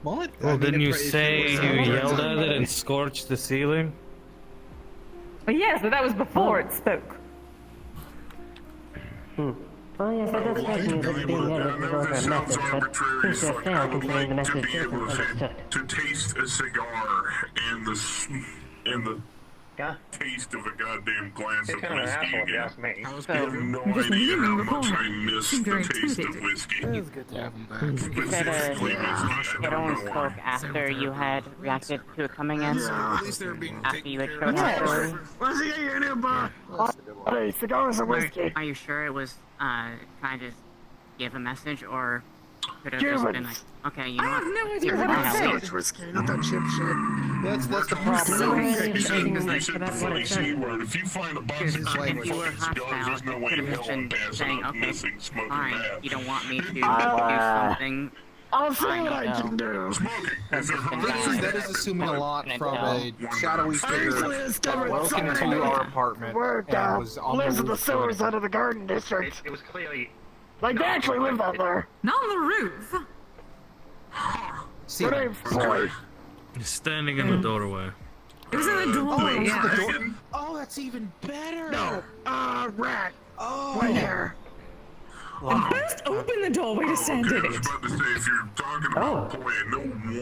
What? Well, didn't you say you was- yelled at it and scorched the ceiling? But yes, but that was before it spoke. Well, yes, it does strike me that being able to deliver a message, but seems to have failed considering the message isn't understood. To taste a cigar and the vodka. Taste of a goddamn glass He's of kind of an whiskey asshole, if you again. ask me. I have no idea how much I miss the taste of whiskey. It was good to have him back. You said it almost spoke after you had reacted to it coming in? After you had showed up? What's he getting in here, Hey, cigars and whiskey. Are you sure it was trying to give a message, or could have just been like, okay, you know what? I have no idea Here's what my I'm help. saying. Whiskey, not that chip shit. That's the problem. You said the funny C word. If you find a box of If you were fucking cigars, hostile, there's no you way could in have hell just I'm been passing saying, up okay, missing smoking fine, that. you don't want me to do something. I'll see what I can do. That is assuming a lot from a shadowy figure that broke into our apartment and was on the lives in the roof sewers doing out of the garden district. It was clearly... Like, they actually live out there. Not on the roof. See, Her name's Floyd. Standing in the doorway. It was in the doorway, yeah. Oh, that's even better. No, rat. Oh. Right here. And first opened the doorway to stand in I was it. about to say, if you're talking about playing, no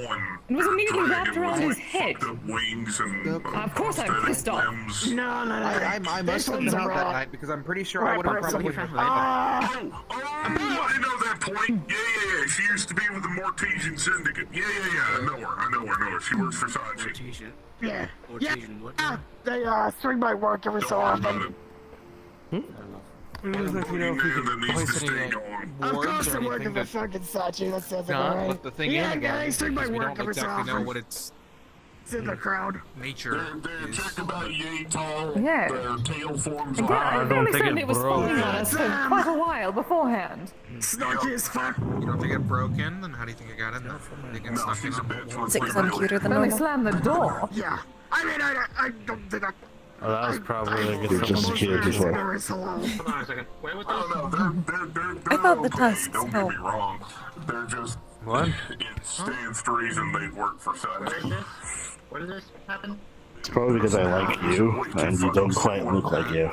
one... It was immediately wrapped dragon around with, his like, head. fucked up wings and... Of course I'm prosthetic pissed off. limbs. No. I must have been out that night because I'm pretty sure I would have probably played that. I know that point. Yeah. She used to be with the Mortesian Syndicate. Yeah. I know her. She works for Sachi. Yeah. They, swing by work every so often. It was like, you know, if we could place any Of wards course or I'm working anything for that fucking Sachi, that sounds like not alright. let the thing Yeah, in again. guys, swing by Because we work don't every so exactly know often. what its It's in the crowd. nature They're is. check about yay tall. Yeah. Their tail forms Yeah, I don't really think said it it was broke falling on yet. us for quite a while beforehand. Snarky as fuck. You don't think it broke in? Then how do you think it got in there? You think it snuck in on the 6 I'm cuter than When we normal. slammed the door. Yeah. I mean, I don't think I... Oh, that was probably like You're just a kid before. Hold on a second. Wait, what's they're I thought the okay. tusks Don't get helped. me wrong. They're just... What? It stands to reason they work for Sachi. Where did this happen? It's probably because I like you, and you don't quite look like you.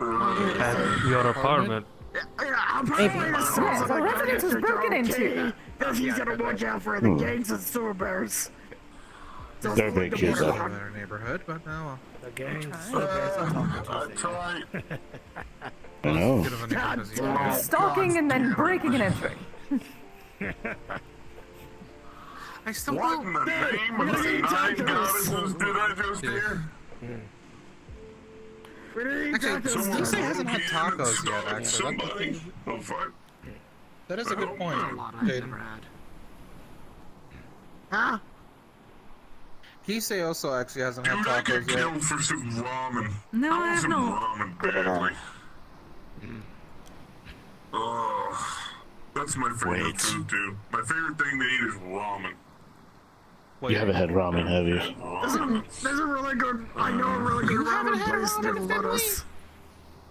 At your apartment. Maybe. Yes, our residence was broken into. Because he's gonna watch out for the gangs and sewer bears. They're big kids, in though. their neighborhood, but no. The gang. I try. I know. Good of a neighborhood as you can. Stalking and then breaking and entering. I still What in the name of the 9 goddesses did I just hear? Actually, Lisa hasn't had tacos yet, actually. Somebody. Oh, fuck. That is a good point, Jaden. Huh? Hisei also actually hasn't had Dude, I could tacos yet. kill for some ramen. No, I want have some not. ramen badly. Ugh. That's my favorite Wait. food, too. My favorite thing to eat is ramen. You haven't had ramen, have you? There's a really good, I know a really good ramen place near Lotus.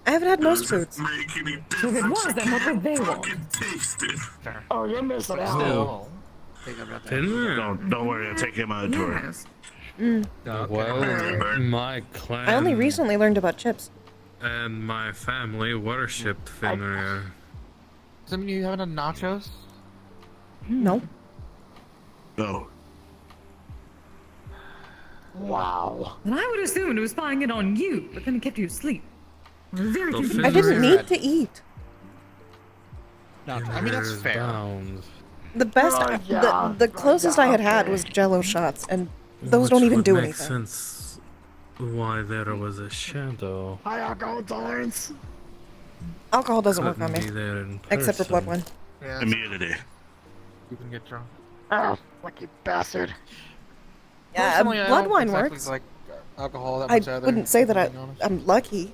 I haven't had most foods. Make any If it was, then what would they want? fucking taste it. Oh, you're missing out. Oh. Don't worry, I'll take him on a tour. Yes. Well, my clan I only recently learned about chips. and my family worshipped Fenrir. Does that mean you haven't had nachos? No. No. Wow. And I would assume it was spying it on you, but then it kept you asleep. Very So confusing. I didn't need to eat. No, I mean that's There's fair. bounds. The best, Oh, yeah. the closest I had had was Jello shots, and those don't Which even would do make anything. sense why there was a shadow. High alcohol tolerance. Alcohol doesn't work on Couldn't me, be there in except for blood person. wine. Yeah, Immunity. You can get drunk. Oh, lucky bastard. Yeah, Personally, I blood don't wine exactly works. like alcohol that I much either, wouldn't say that to be honest. I'm lucky.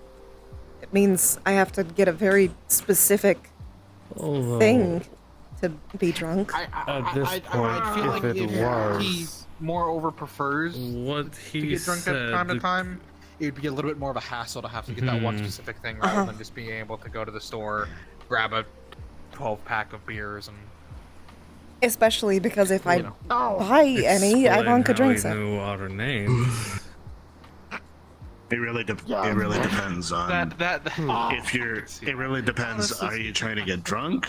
It means I have to get a very specific Although, thing to be drunk. At this point, I feel if like it he was moreover prefers what to he get drunk at time to said, time, it'd be a little bit more of a hassle to have to get that one specific thing rather than just being able to go to the store, grab a 12-pack of beers and. Especially because if I know. Oh, buy any, explain Ivanka how drinks he it. knew our names. It really Yeah. it really depends on That if you're. It really depends. Are you trying to get drunk,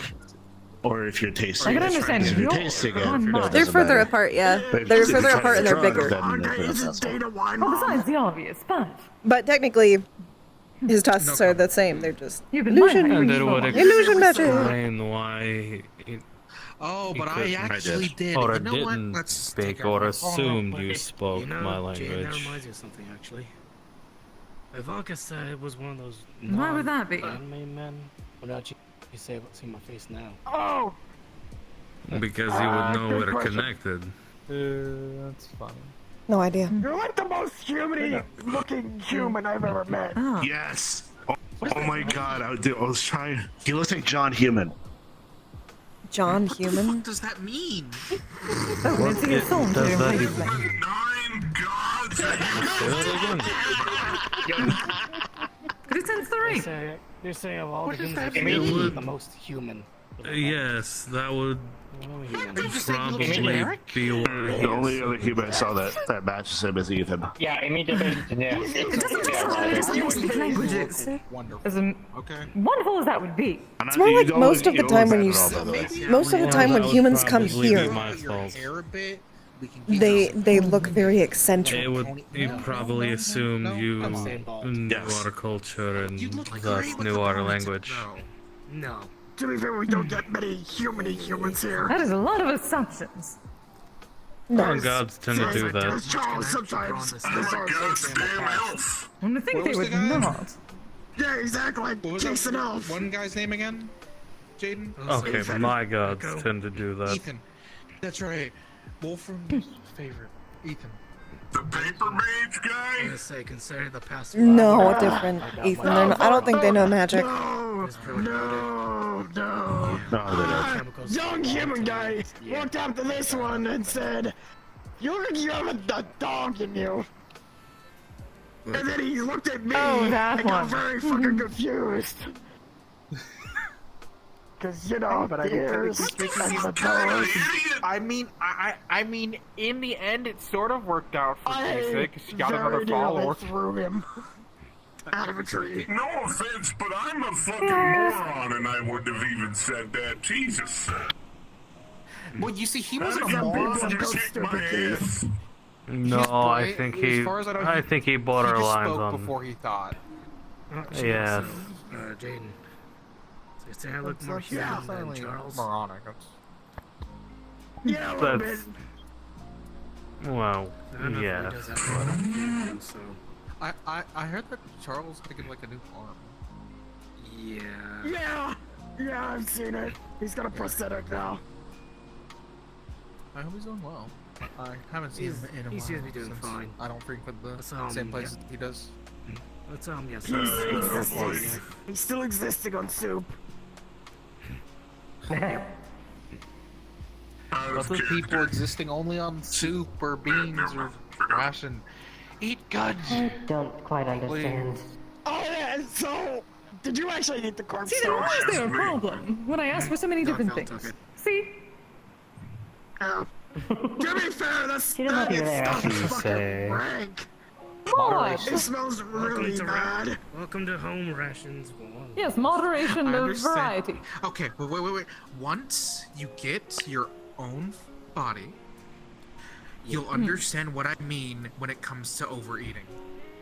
or if you're tasting I can it. understand If you're yours, tasting but it, not it mine. doesn't They're further matter. apart, yeah. But They're if further you're apart and they're trying to bigger. drug, then Okay, it's isn't successful. Dana wine Well, mom? besides the obvious, but But technically, his tusks are the same. They're just you've been illusion. lying. And it would Illusion magic. explain why it, Oh, he but I couldn't- actually did. or You know what? didn't Let's take speak our or phone off, assumed but you spoke You know, my Jane, that language. reminds me of something, actually. Ivanka said it was one of those Why would that be? anime men. Without you say see my face now. Oh! Because you would know good we're question. connected. That's fine. No idea. You're like the most human-looking human I've ever met. Oh. Yes. Oh my god, I was trying. He looks like John Human. John What Human. does that mean? Oh, Nancy is sold does to that him. even- Say that again. Could it sense the ring? They're saying of all What the does humans, that it mean? may be the most human. Yes, that would Are you just saying you look probably generic? be The only other human I saw that matches him is Ethan. Yeah, immediately. Yeah. It doesn't speak languages. Wonderful. As Okay. wonderful as that would be. It's more like most of the time when you, most of the time when humans come here, my fault. Hair a bit. We can they look very eccentric. It would you probably assume you knew Yes. our culture and You look thus great with knew the our ponytail, language. though. No. To be fair, we don't get many humans here. That is a lot of assumptions. Oh, gods tend to do that. As Charles sometimes. And I think What they was would the guy? not. Yeah, exactly. What was Jason that Elf. one guy's name again? Jaden? Okay, my gods tend to do that. Ethan. That's right. Wolfram's favorite. Ethan. The paper mage guy? I say, consider the past. No, different. Ethan, they're not, I don't think they know magic. No, no. No, they don't. Young human guy walked up to this one and said, "You look like you have a dog in you." And then he looked at me Oh, that and got one. very fucking confused. Cause you know, But I the ears and the toes. I mean, in the end, it sort of worked out for I Casey, 'cause she got another very follower. nearly threw him out of a tree. No offense, but I'm a fucking moron and I wouldn't have even said that. Jesus. Well, you see, he wasn't Some a moron. people He go just, stupid kids. No, He's I bright. think As he. far as I know, I think he bought he our just lines spoke on. before he thought. Yes. Jaden. So I look more Yeah, human than finally Charles. moronic. That's- Yeah, a little bit. That's. Well, I don't know if yeah. he does have a lot of human, so. I heard that Charles taking like a new arm. Yeah. Yeah, I've seen it. He's got a prosthetic now. I hope he's doing well. I haven't seen him in a while. He seems to be doing since fine. I don't frequent the That's, same places he does. Let's yes. He's still existing on soup. What's with people existing only on soup or beans or ration? Eat good. I don't quite understand. Oh yeah, so did you actually eat the corpse? See, then why is there a problem when I ask for so many different Phil took things? it. See? To be fair, that's She doesn't it's there. not You fucking say. rank. What? It smells really bad. Welcome to home rations. Yes, moderation I of understand. variety. Okay, wait. Once you get your own body, you'll understand what I mean when it comes to overeating.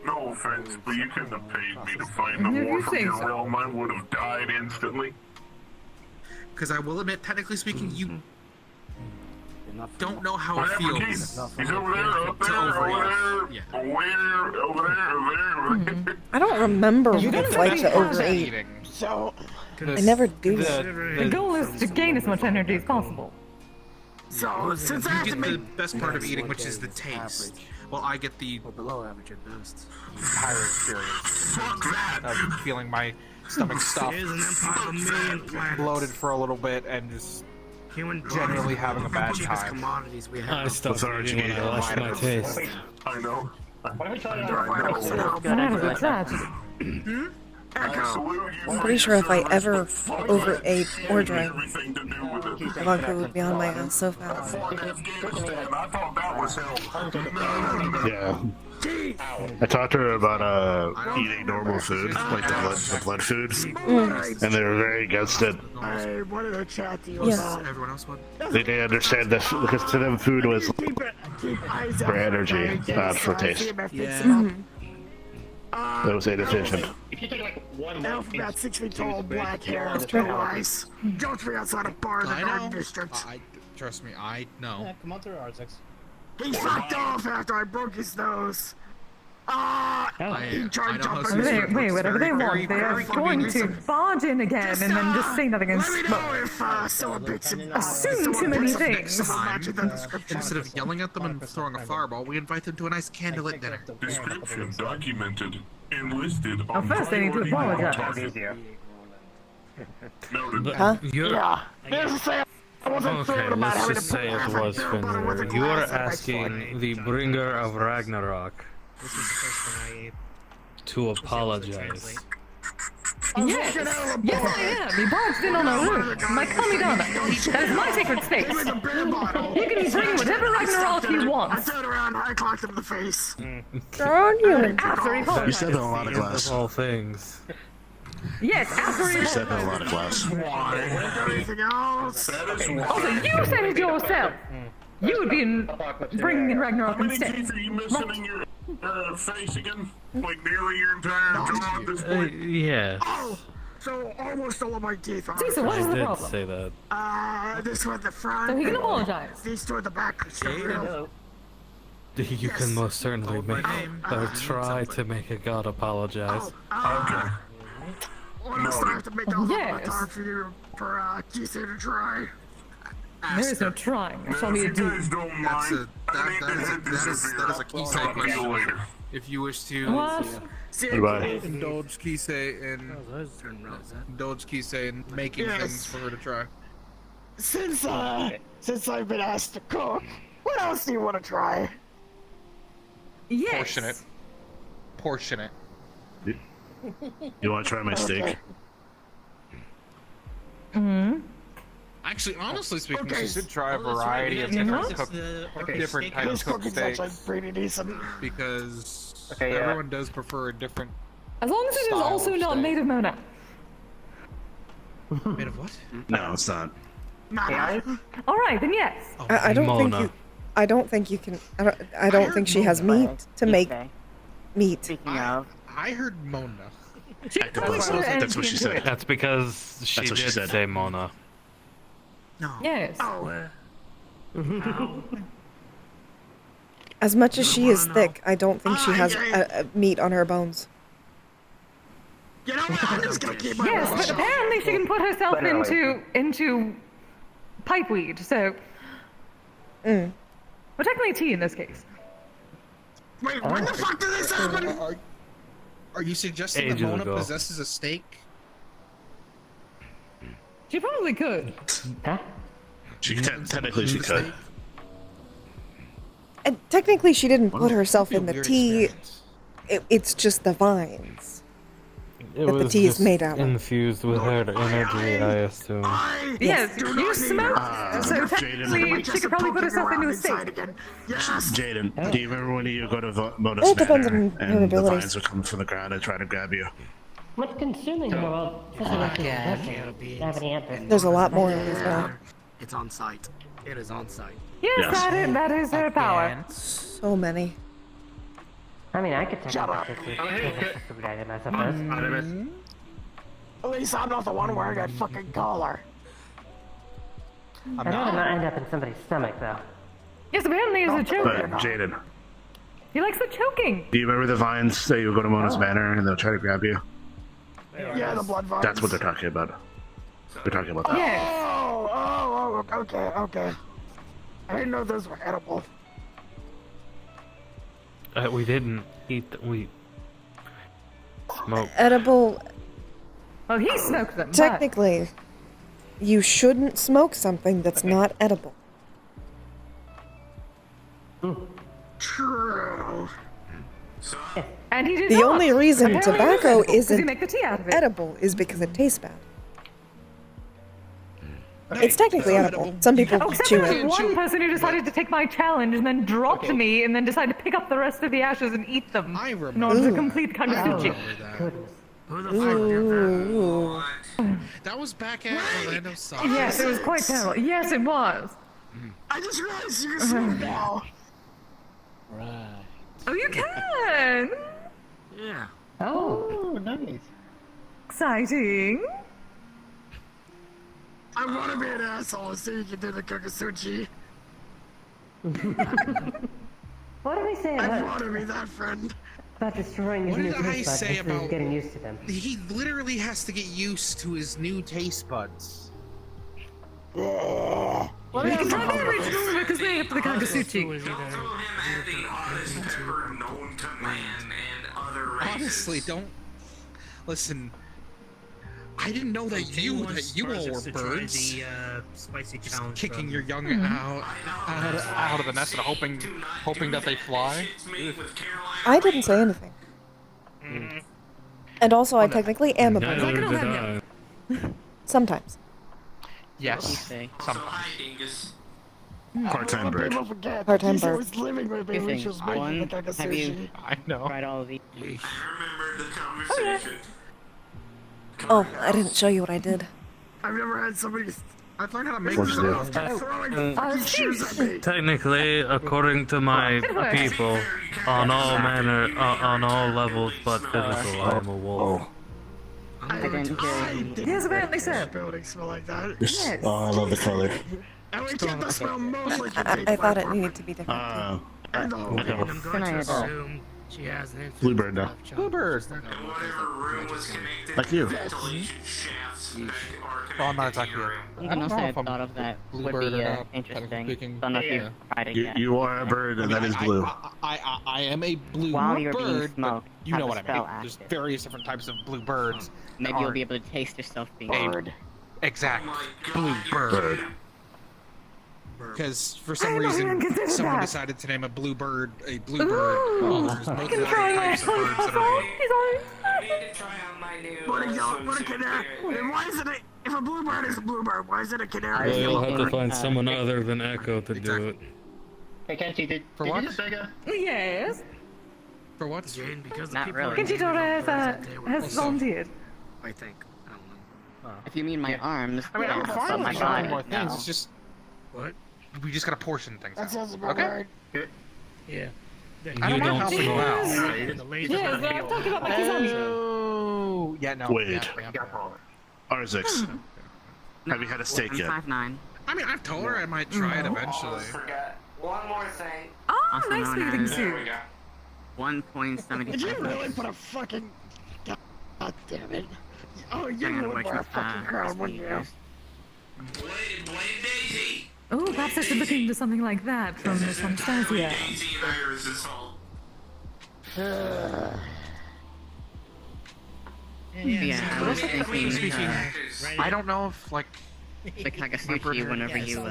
No offense, but you couldn't have paid me to find the If war you from say your so. realm. I would have died instantly. Because I will admit, technically speaking, you don't know how What it happened, feels. Keith? He's over there, up To there, overeat. over there, over there. I don't remember what it's like to overeat. Eating. So, I never do. The goal is to gain as much energy as possible. since I have You to get the make best part of eating, which is the taste. Well, I get the Below average at best. entire experience Fuck that. of feeling my stomach stuffed, Here's an empire of a million planets. bloated for a little bit, and just Human generally having a bad cheapest time. commodities we I have. stopped eating when I lost my taste. I know. That is a tragedy. I'm pretty sure if I ever overate or drank, Everything to do with it. Ivanka would be on my ass so fast. I thought that was hell. Yeah. I talked to her about eating normal food, like the blood food, and they were very against it. I wanted to chat to you Yes. about. Everyone else would. They didn't understand this because to them food was Keep eyes out for energy, not for taste. That was a decision. Alphabet, 6 feet tall, black hair, blue eyes. Don't be outside a bar in the I Garden know. District. Trust me, I know. Come on through R6. He fucked off after I broke his nose. He tried know jumping. how Wait, whatever they want, they are going to barge in again and then just say nothing and Let me know smoke. if someone picks him. Assume too many things. Someone matching the description. Instead of yelling at them and throwing a fireball, we invite them to a nice candlelit dinner. Description documented and listed Well, on first they need to priority apologize. Noted. Huh? Yeah. There's a say I wasn't thrilled Okay, about let's having just to put say it half a was barrel bottle with a Fenrir. You are glass in my foot. asking the bringer of Ragnarok This is the first thing I ate. to apologize. Yes, yes I am. He barged in on our roof. My Kamidana. That is my sacred space. He was a beer bottle. You can bring whatever Ragnarok you I want. turned around, I clocked him in the face. Darn you. After he You apologized. said in a lot of glass. Of all things. Yes, after he You said in a apologized. lot of glass. Anything else? Also, you said it yourself. You would be bringing in Ragnarok How many instead. teeth are you missing in your face again? Like nearly your entire jaw at this point? Yes. Oh, so almost all of my teeth are. Caesar, what is I the did problem? say that. This one at the front. So he can apologize. These two at the back. You can most certainly make or try to make a god apologize. Okay. Honestly, I have to make that Yes. time for you, for Caesar to try. There is no trying. It shall Now, be if a you do. guys don't That's mind, that is a key I'll talk to you question. later. If you wish to What? Goodbye. indulge Kisei in making Yes. things for her to try. Since I've been asked to cook, what else do you want to try? Yes. Portion it. Portion it. You want to try my steak? Actually, honestly speaking, Okay. she should try a Oh, that's right, variety yeah, of it's different the- cooked, okay, different steak types His of cooked cooking's steaks actually pretty decent. because Okay, yeah. everyone does prefer a different. As long as it is Style also of not steak. made of Mona. Made of what? No, it's not. All right, then yes. I don't think Mona. you. I don't think you can. I don't think she has meat to make meat. Speaking of, I heard Mona. She could probably put her That's energy what she into said. it. That's because she That's what she did said. say Mona. Yes. As much as she is thick, I don't think she has meat on her bones. You know what? I'm just gonna keep my Yes, mouth but shut. apparently she can put herself into pipeweed. So, well, technically tea in this case. Wait, when the fuck did this happen? Are you suggesting that Ages Mona ago. possesses a steak? She probably could. She technically she could. And technically, she didn't put herself Be a in the weird tea. experience. It's just the vines. It That the was tea is just made out of. infused with her energy, I assume. Yes, you smoke. So Jaden. technically, she could probably put herself into a Inside steak. again. Yes. Jaden, do you remember when you go to Mona's Well, it depends Manor on her and the abilities. vines would come from the ground and try to grab you? What's consuming her? Well, have any answers. There's a lot more of these now. It's on site. It is on site. Yes, Yes. that is her power. So many. I mean, I could take a food item, I suppose. At least I'm not the one wearing a fucking collar. I'd rather not end up in somebody's stomach, though. Yes, apparently he's a But choker. Jaden, He likes the choking. do you remember the vines that you go to Mona's Manor and they'll try to grab you? Yeah, the blood vines. That's what they're talking about. They're talking about that. Yes. Oh, okay. I didn't know those were edible. We didn't eat them. We smoked. Edible. Well, he smoked them. but- Technically, you shouldn't smoke something that's not edible. True. And he did The not. only reason Apparently it tobacco edible, 'cause isn't you make the tea out of it. edible is because it tastes bad. It's technically edible. Some people Except chew for it. one person who decided to take my challenge and then dropped me and then decided to pick up the rest of the ashes and eat them in order to complete Kagasuchi. Who the fuck did that? That was back at Orlando Soccer. Yes, it was quite terrible. Yes, it was. I just realized you can swim now. Right. Oh, you can! Yeah. Oh, nice. Exciting. I want to be an asshole so you can do the Kagasuchi. What did we say I about, want to be that friend. about destroying his What new did I taste buds say as he was about- getting used to them? He literally has to get used to his new taste buds. Well, you can try the original because they have the Kagasuchi. Honestly, don't listen. I didn't know that you all were birds. Spicy Just challenge. kicking your young out of the nest and hoping that they fly. I didn't say anything. And also, I technically am a bird. Neither did I. Sometimes. Yes. Sometimes. Part-time bird. People forget. Part-time He bird. was living with me Two when she things. was making One, the have Kagasuchi. you I know. tried all of these? Oh, I didn't show you what I did. I've never had somebody. I've learned how to make What'd you this. do? Throwing fucking shoes at me. Technically, according to my people, on all levels but physical, I am a wolf. I didn't hear you. Yes, apparently so. Buildings smell like that. Yes. Oh, I love the color. And we kept the smell mostly I contained thought by it needed to be different. and the whole Okay. I'm going Can I to adopt? assume she has an Bluebird now. Bluebird. Like you. Oh, I'm not exactly. I'm gonna say I thought of that would Bluebird be or not, interesting. technically speaking. Don't know if Yeah. you've tried it You, yet. you are a bird, and that is blue. I am a blue While you're being bird, but smoked, you have know the what I spell mean. There's active. various different types of blue birds. Maybe you'll be able to taste yourself being a bird. exact blue bird. Bird. Because for some I reason, didn't consider someone that. decided to name a blue bird a blue bird. Ooh, Well, there's I multiple can try my types of birds that are What a canary? And why is it a, if a bluebird is a bluebird, why is it a canary? Well, you'll have to find someone other than Echo to do it. Hey, Kenshi, did For you what? just say Yes. For what? Jane, because the Not people really. are Kenshi naming Tora birds that they were has also- volunteered. I think. I don't know. If you mean my arms, I mean, I'm yeah, fine but with my trying body, more things. no. It's just What? we just gotta portion things That out. sounds about Okay. right. Yeah. I don't You mind don't helping smoke. you out. The laser Yes, but I'm talking about my Kizami. Oh, yeah, no. Wait. Yeah. Arzix, have you had a steak I'm yet? 5'9". I mean, I've told her I might try it eventually. Forgot one more thing. Oh, Also nice known meeting as- you. 1.75. Did you really put a fucking... God damn it. Oh, you Hang on, really wait, put a fucking crown, wouldn't you? Blade Daisy. Oh, perhaps I should look into something like that from Miss Anastasia. Daisy and Iris is all. Yeah, I was thinking I don't know if like the Kagasuchi whenever you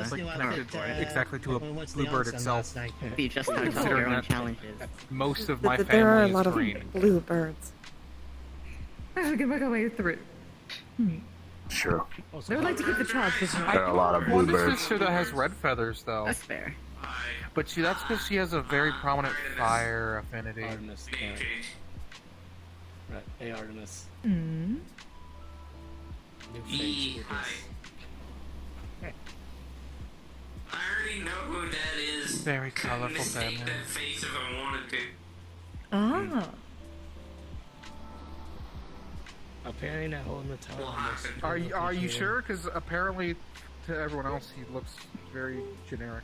exactly to a bluebird itself. you just start to your own challenges. Most of my There are a family lot is of green. blue birds. We can work our way through. Sure. I would like to keep the charge this time. There are a lot of One bluebirds. sister that has red feathers though, That's fair. but that's because she has a very prominent fire affinity. Artemis. Right. Hey, Artemis. Hmm. New face. with this. I already know who that is. Very colorful Mistake family. that face if I wanted to. Ah. Apparently not holding the title. Are you sure? Because apparently, to everyone else, he looks very generic.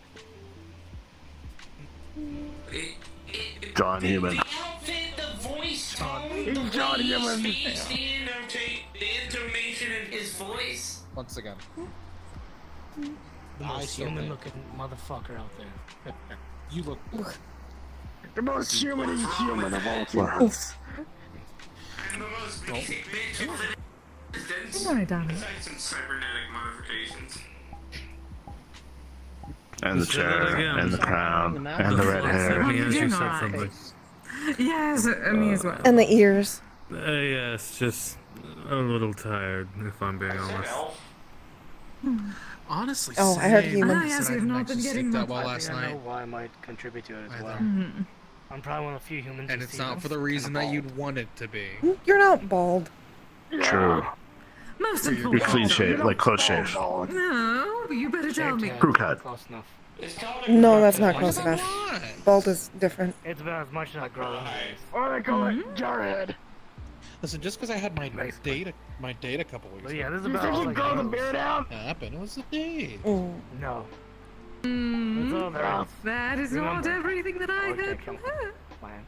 John Human. The outfit, the voice tone, He's the John way he Human. speaks, the intonation in his voice. Once again, The most human looking motherfucker out there. you look. The most human human of all humans. I'm the most basic bitch of the existence. Don't worry, darling. Besides some cybernetic modifications. And the Say that chair, again. and the crown, and the red hair. Let me ask you You're said not. something. Yes, me as well. And the ears. Yes, just a little tired, if I'm being honest. Honestly, Oh, I heard human. Ah, yes, we've not been getting that much. well I last think I know night. why I might contribute to it as well. Hmm. I'm probably one of the few humans. And who it's see not them for the kinda reason that bald. you'd want it to be. You're not bald. True. Most For your important. You're clean shave, like close shave. No, you better tell me. Crew cut. Close enough. No, that's not close enough. Bald is different. It's about as much as I grow. Or they call it jarhead. Listen, just because I had my date a couple weeks But yeah, ago. this is You about think all you I grow the got. beard out? Happened. It was a date. Mm. No. Mm, It's all there is. that is not Remember, everything that I Or heard take from chemical her. plan.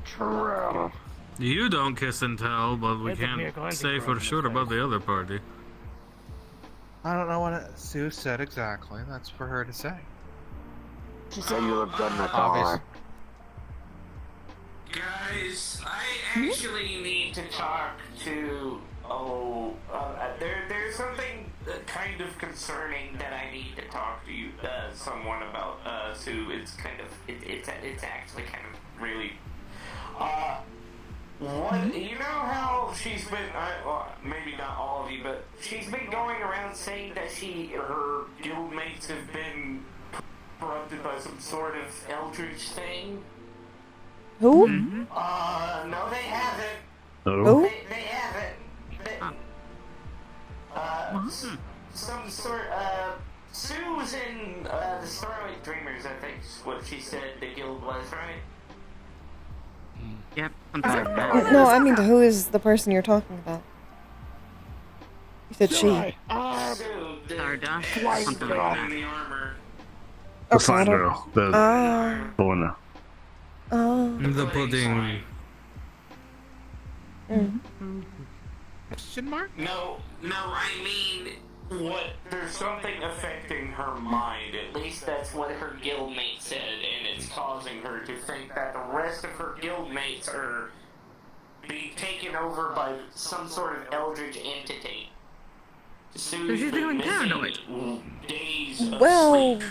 True. You don't kiss and tell, but we It's a can't miracle say hunting for program, sure about the other party. I don't know what Sue said exactly. That's for her to say. She said you look good in the Obvious. car. Guys, I actually need to talk to. There's something kind of concerning that I need to talk to you, someone about. Sue, it's kind of, it's actually kind of really. What, you know how she's been, well, maybe not all of you, but she's been going around saying that her guildmates have been corrupted by some sort of eldritch thing? Who? No, they haven't. No. They haven't. Some sort, Sue's in, the Starlight Dreamers, I think is what she said the guild was, right? Yep. No, I mean, who is the person you're talking about? You said she. Sue, the Stardust, white something girl like in that. the armor. The Okay, I fine don't- girl. The one. The pudding. Question mark? No, I mean, there's something affecting her mind. At least that's what her guildmate said, and it's causing her to think that the rest of her guildmates are being taken over by some sort of eldritch entity. So she's becoming paranoid. Days of Well, sleep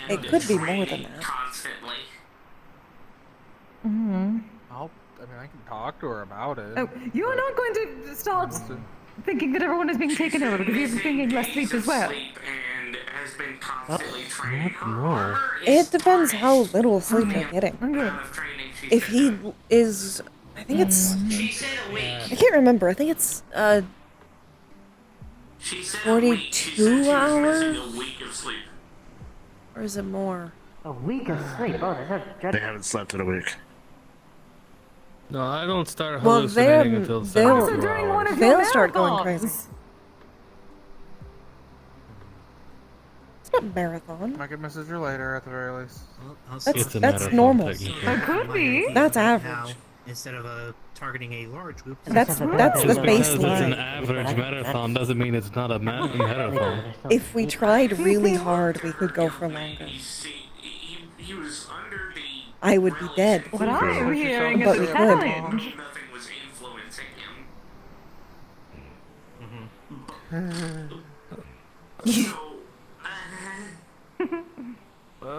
it and could be more than training that. constantly. Hmm. I can talk to her about it. Oh, you are not going to start thinking that everyone is being taken over because you're thinking less sleep as well. And has been constantly No. It depends how little sleep you're getting. If he is, I think it's, She said a week. I can't remember. I think it's She said a week. She said 42 she was hours, missing a week of sleep. or is it more? A week of sleep. Oh, that's They dreadful. haven't slept in a week. No, I don't start Well, hallucinating until they'll 72 during one hours. of your they'll start going marathons. crazy. It's not a marathon. I can message her later at the very least. That's normal. It could be. That's average. Instead of targeting a large group. That's the Just because base it's an limit. average marathon doesn't mean it's not a marathon. If we tried really hard, we could go for longer. He was under the. I would be dead. What I'm hearing But is we a could. challenge. Nothing was influencing him.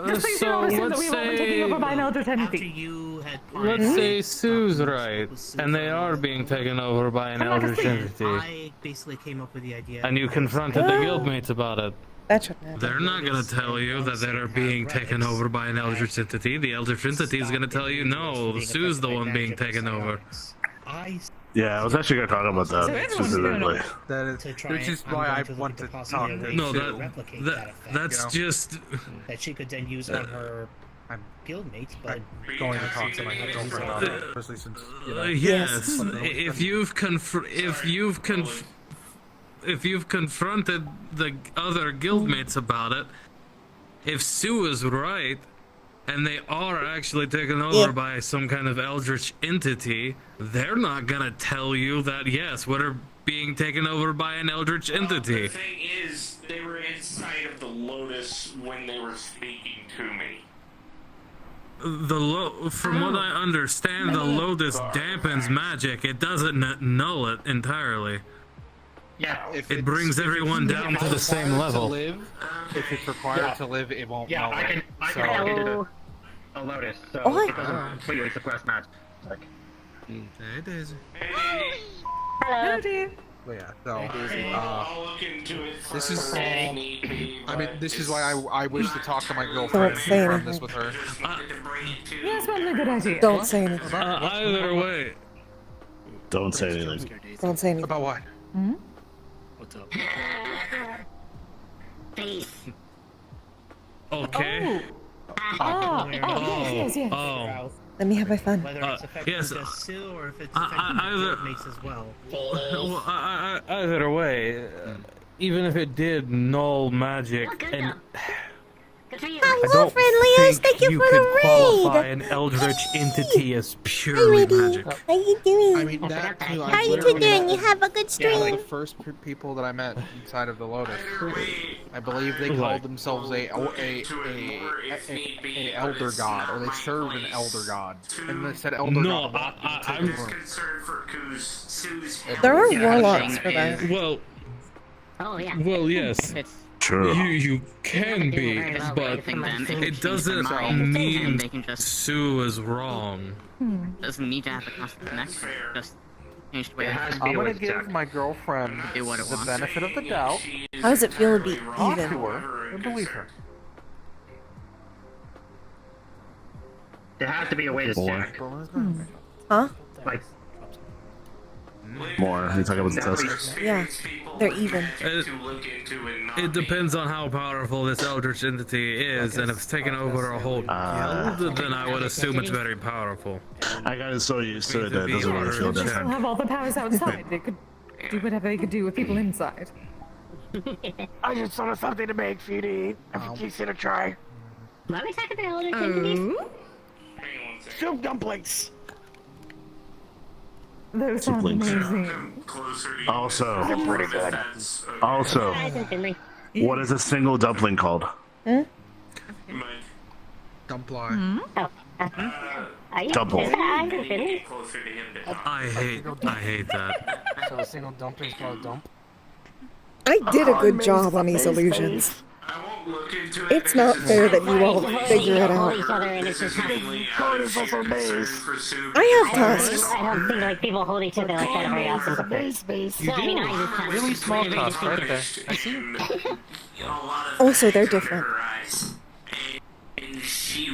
Just please So don't assume that let's we won't be taking over by an eldritch After entity. you had Let's say Sue's right, and they are being taken over by an eldritch entity, I basically came up with the idea. and you confronted the guildmates about it. That shouldn't happen. They're not gonna tell you that they're being taken over by an eldritch entity. The eldritch entity is gonna tell you, no, Sue's the one being taken over. Yeah, I was actually going to talk about that specifically. That is, which is why I want to talk to No, Sue. that's just. That she could then use on her guildmates, but Going to talk to my girlfriend about it, especially since Yes, if you've confronted the other guildmates about it, if Sue is right, and they are actually taken over by some kind of eldritch entity, they're not gonna tell you that, yes, we're being taken over by an eldritch entity. The thing is, they were inside of the Lotus when they were speaking to me. From what I understand, the Lotus dampens magic. It doesn't null it entirely. Yeah, if it brings everyone down to the same level. If it's required to live, it won't. Yeah, null I can it, log into so. a Lotus, so Oh, it doesn't completely suppress magic. Hey, Daisy. Hello, dear. But yeah, so I'll look into it this is. further if need be, I mean, this is why I wish to talk to my Don't girlfriend say and confirm anything. this with her. Yeah, it's probably a good idea. Don't say anything. Either way. Don't say anything. Don't say anything. About what? Hmm? What's up? Face. Okay. Yes. Oh. Let me have my fun. Whether it's affecting yes. just Sue or if it's Either- affecting mates as well. Well, either way, even if it did null magic, and Hello, friendlios. Thank you for could the qualify raid. an eldritch entity as purely magic. How you doing? I mean, that too. How you two doing? You have a good stream? The first people that I met inside of the Lotus, I believe they called themselves a elder god, or they served an elder god, and they said elder No, god. I'm concerned for Sue's There are warlocks for that. well. Oh yeah. Well, yes. Sure. You can be, but it doesn't mean Sue is wrong. Doesn't need to have a constant connection. Just change the way I'm gonna give my girlfriend the benefit of the doubt. How does it feel to be Talk even? to her and believe her. There has to be a way to check. Huh? Like, More. You talking about the test? Yeah, they're even. It depends on how powerful this eldritch entity is, and if it's taken over a whole guild, then I would assume it's very powerful. I got so used to it that it doesn't really feel They different. have all the powers outside. They could do whatever they could do with people inside. I just thought of something to make for you to eat. If you keep it a try. Why are we talking about elder entities? Soup dumplings. Those sound Siblings. amazing. Also, They're pretty good. also, what is a single dumpling called? Dumpling. Double. I hate that. so a single dumpling is called a dump? I did a good job on these illusions. It's not fair that you all figure it out. I have tusks. I don't think like people hold each other like that very often. You do. Really small tusk right there. I see. Also, they're different. And she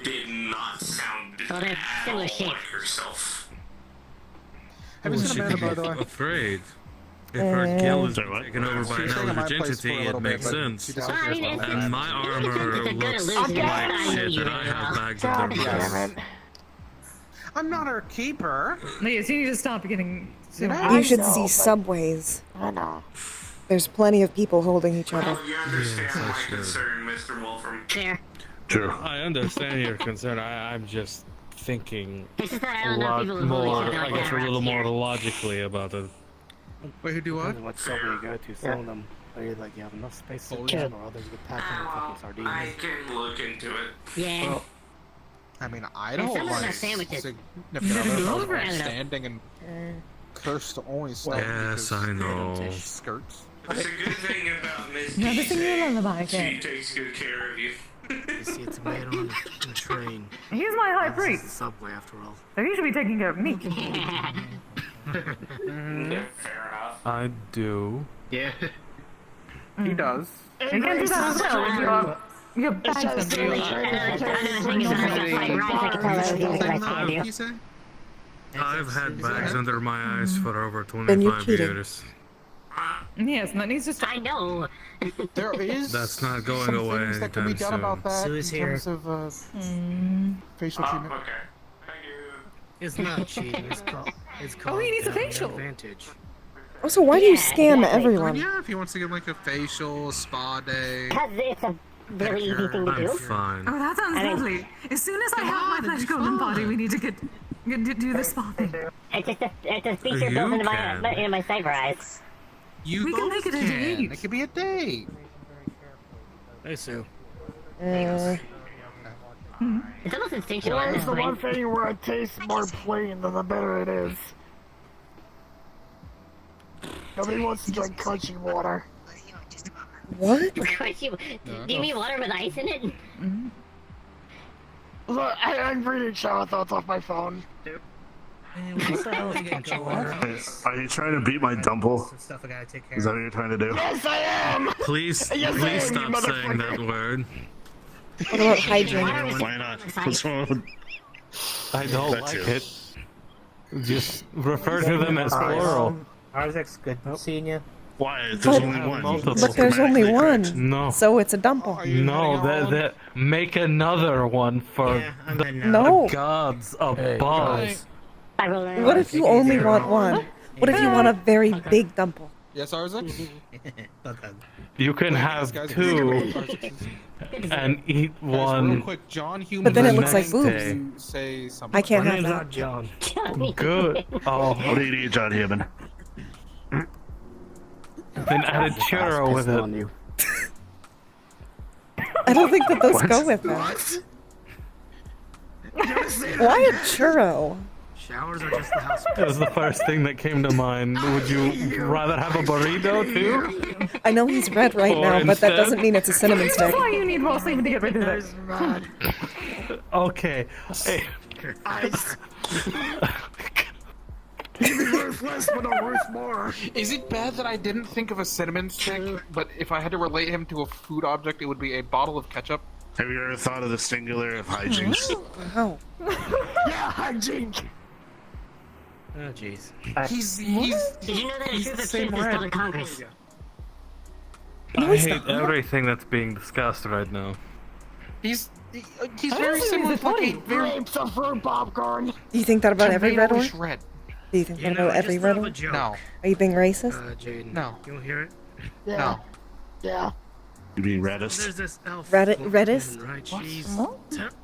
did not sound they're similar shape. like herself. Have you Well, seen she Amanda, could by the be way? afraid. If her guild is taken over by an She was staying at my eldritch place for a entity, little it bit, makes but sense. she disappears one day. And my armor looks like shit that I have bags of their Yes. I'm not her keeper. Yes, you need to stop getting. You should see subways. I know. There's plenty of people holding each other. You understand my concern, Mr. Wolfram. True. I understand your concern. I'm just thinking It's just that I a don't know lot people who more, hold each other I like guess, a that. little more logically about it. Wait, who do what? What subway you go to, some of them, are like you have enough space to yeah. or others get packed in with fucking sardines. I can look into it. Yeah. Well, I mean, I And don't some of them like have sandwiches. significant others that over? are I don't know. standing and curse to only stuff Yes, because I know. skirts. The good thing about Miss Never sing your lullaby, she kid. takes good care of you. You see, it's made on the train. He's my high This is the priest. subway, after all. So he should be taking care of me. Yeah, fair enough. I do. Yeah. He does. You can do that as well when you're bags of You say? I've had bags under my eyes for over Then you're 25 cheating. years. Yes, and that needs to stop. I know. There is That's not going some away things that can be anytime done about soon. that Sue in is here. terms of facial treatment. Okay. Thank you. It's not cheating. It's called he needs a down facial. advantage. Also, why do you scam everyone? Yeah, if he wants to get like a facial, a spa day. It's a really easy thing to I'm do. fine. Oh, that sounds lovely. As soon as I have my flesh golden body, we need to do the spa thing. It's a feature You built into can. my cyber eyes. You We can both make it a date. It could be a date. Hey, Sue. It's almost instinctual at Where's this the one point. thing where it tastes more plain than the better it is? Nobody wants to drink crunchy water. What? Do you mean water with ice in it? Look, I'm reading shower thoughts off my phone. What the hell is controller? Are you trying to beat my dumple? Some stuff I gotta take care Is that what you're trying to do? Yes, I am! Please, Yes, I please am, you stop saying that motherfucker. word. What about hydrant? Why not? What's wrong with I don't that like too? it. Just refer to them as plural. Isaac's good seeing you. Why? There's But- only one. multiple. But there's only one. No. So it's a dumple. No, that make another one for Yeah, I'm the in now. No. gods above. What if you only want one? What if you want a very big dumple? Yes, Isaac? You can have two and eat Guys, real one. quick, John Human. But then it the looks like next boobs. day. Say something. I can't My have name's that. not John. Good. Oh, What do you need, John Human? then add a churro with it. I don't think that those What? go with that. Why a churro? Showers are just the house. That was the first thing that came to mind. Would you rather have a burrito too? I know he's red right Or now, but that instead- doesn't mean it's a cinnamon stick. That's why you need more sleep to get rid of it. Okay. Hey. Ice. Give me worth less, but I'll worth more. Is it bad that I didn't think of a cinnamon stick, but if I had to relate him to a food object, it would be a bottle of ketchup? Have you ever thought of the singular of hijinks? Oh. Yeah, hijink. Oh jeez. He's Did you know that a he's troop the of same troops is red. called a Congress? No, I he's hate not. everything that's being discussed right now. He's I very don't similar think to he's like a a very Grapes of fruit popcorn. Do you think that about every red one? tomatoish red. Do you think You that know, about I every just red thought of a one? joke. No, Are you being racist? Jaden. No. You wanna hear it? Yeah. no. Yeah. You mean reddest? There's this elf. Redis? woman, right? What? She's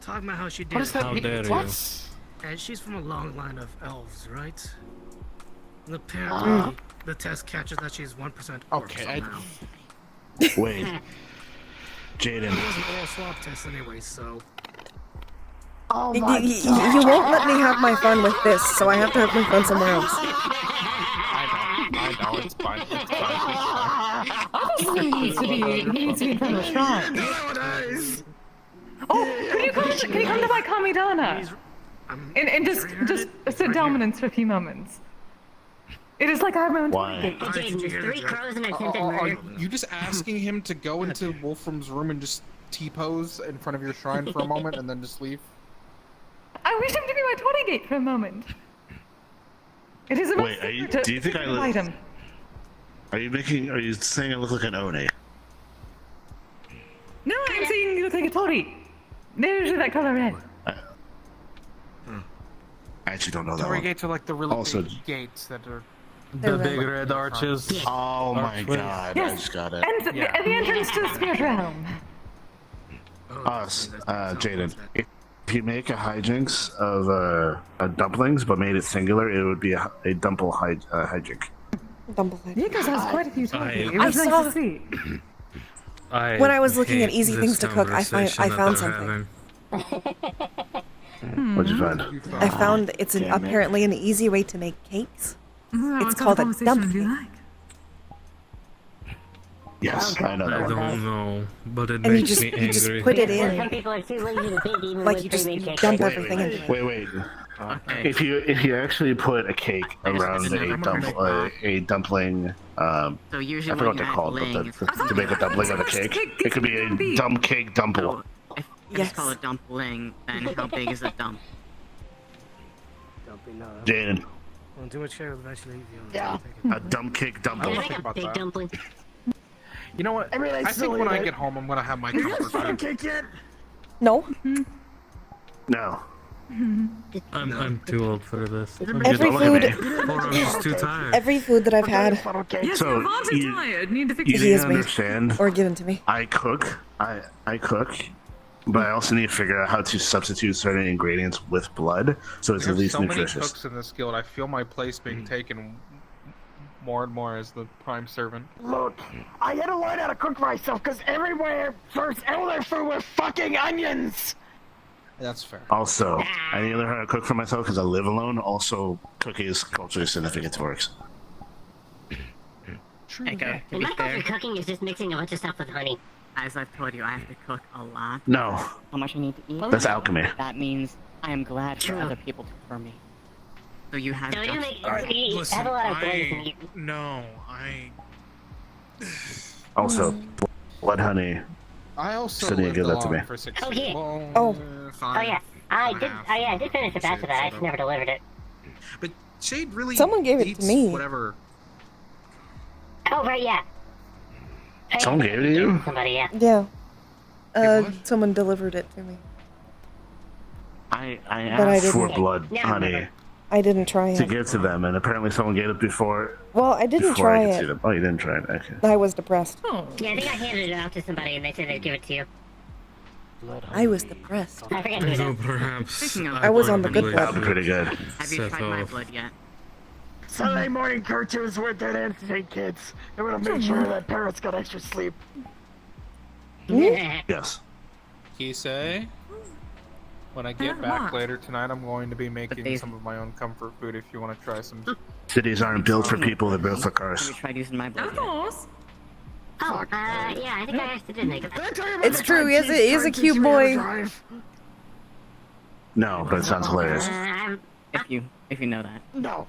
talking about how she did What does that How mean? dare you. What? And she's from a long line of elves, right? And apparently, the test catches that she's 1% orc Okay, somehow. Wait. Jaden. It was an oral swab test anyway, so... Oh You, my you god. won't let me have my fun with this, so I have to have my fun somewhere else. I know, it's fine. It's fine. Obviously, he needs to be in front of the shrine. Nowadays. Oh, can you come to my Kamidana? And just sit dominance for a few moments. It is like I have my own Why? Jaden, there's 3 crows and attempted Are murder. you just asking him to go into Wolfram's room and just T-pose in front of your shrine for a moment and then just leave? I wish him to be my torii gate for a moment. It is a Wait, are you- do you think I look- invite him. Are you saying I look like an Oni? No, I'm saying you look like a torii. There's that color red. I actually don't know that Torii one. gates are like the really Also- big gates that are... The big red arches. Oh my Archway. god, I Yes. just got it. And at the entrance to the spirit realm. Us, Jaden. If you make a hijinks of dumplings but made it singular, it would be a dumple hijink. Dumblehead. You guys asked quite a few times. It I was nice saw- to see. When I was looking at hate easy this things to cook, I conversation found that they're something. having. What'd you find? I found it's apparently an easy way to make cakes. It's called a dumpling. Yes, I know I that one. don't know, but it And you makes just me you just angry. put it Some in, people are too lazy to bake even like with you just pre-made cakes. dump everything into it. Wait. If you actually put a cake around a dumpling, So usually I forgot what they're when called, but to make a dumpling of a cake, it could be a dumb cake dumple. If Yes. it's called a dumpling, then how big is a dump? Dumping, no. Jaden, Well, too much hair will eventually leave you. Yeah. a dumb cake I dumple. like a big dumpling. You know what? I mean, I think when I get home, I'm gonna have my Did you guys comfort fucking food. kick it? No. No. I'm too old for this. Every food, Or I'm just too tired. every food that I've had Yes, So, Yvonne's you- tired. Need to fix You He it. need is to me. understand. or given to me. I cook. I cook, but I also need to figure out how to substitute certain ingredients with blood, so it's There's at least so many nutritious. cooks in this guild. I feel my place being taken more and more as the prime servant. Look, I had to learn how to cook myself because everywhere first elder food with fucking onions. That's fair. Also, I need to learn how to cook for myself because I live alone. Also, cooking is culturally significant to works. Echo, to be fair, cooking is just mixing a bunch of stuff with honey. As I've told you, I have to cook a lot. No, How much I need to eat? that's alchemy. That means I am glad for other people to prefer me. So you have. Listen, have a lot of glazed I... meat. No, I... Also, blood honey. I also Sydney, lived give that to alone me. for 6 Oh, years. yeah. Well, Oh. 5. Oh yeah, I did. Oh yeah, I did finish the batch of that. I just never delivered it. But Shade really Someone gave it to eats me. whatever. Oh right, yeah. Someone gave it to you? Somebody, yeah. Yeah. Someone delivered it to me. I But I asked for didn't. blood Never honey remember. I didn't try to it. give to them, and apparently someone gave it before. Well, I didn't before try I could see it. them. Oh, you didn't try it. Okay. I was depressed. Yeah, I think I handed it out to somebody and they said they'd give it to you. I was depressed. I forget who So it is. perhaps I was on the good That'd be blood. pretty good. Have you Set tried my off. blood yet? Sunday morning cartoons with that entertain kids. They want to make sure that parents got extra sleep. Yes. Kisei, when I get back later tonight, I'm going to be making they- some of my own comfort food if you want to try some. Cities aren't built for people, they're built for cars. Have you tried using my blood Of yet? course. Oh, yeah, I think I actually did make it. Did I tell you about It's the true, time he is a- kids he is a tried to cute teach me how to boy. drive? No, but it sounds hilarious. If you know that. No.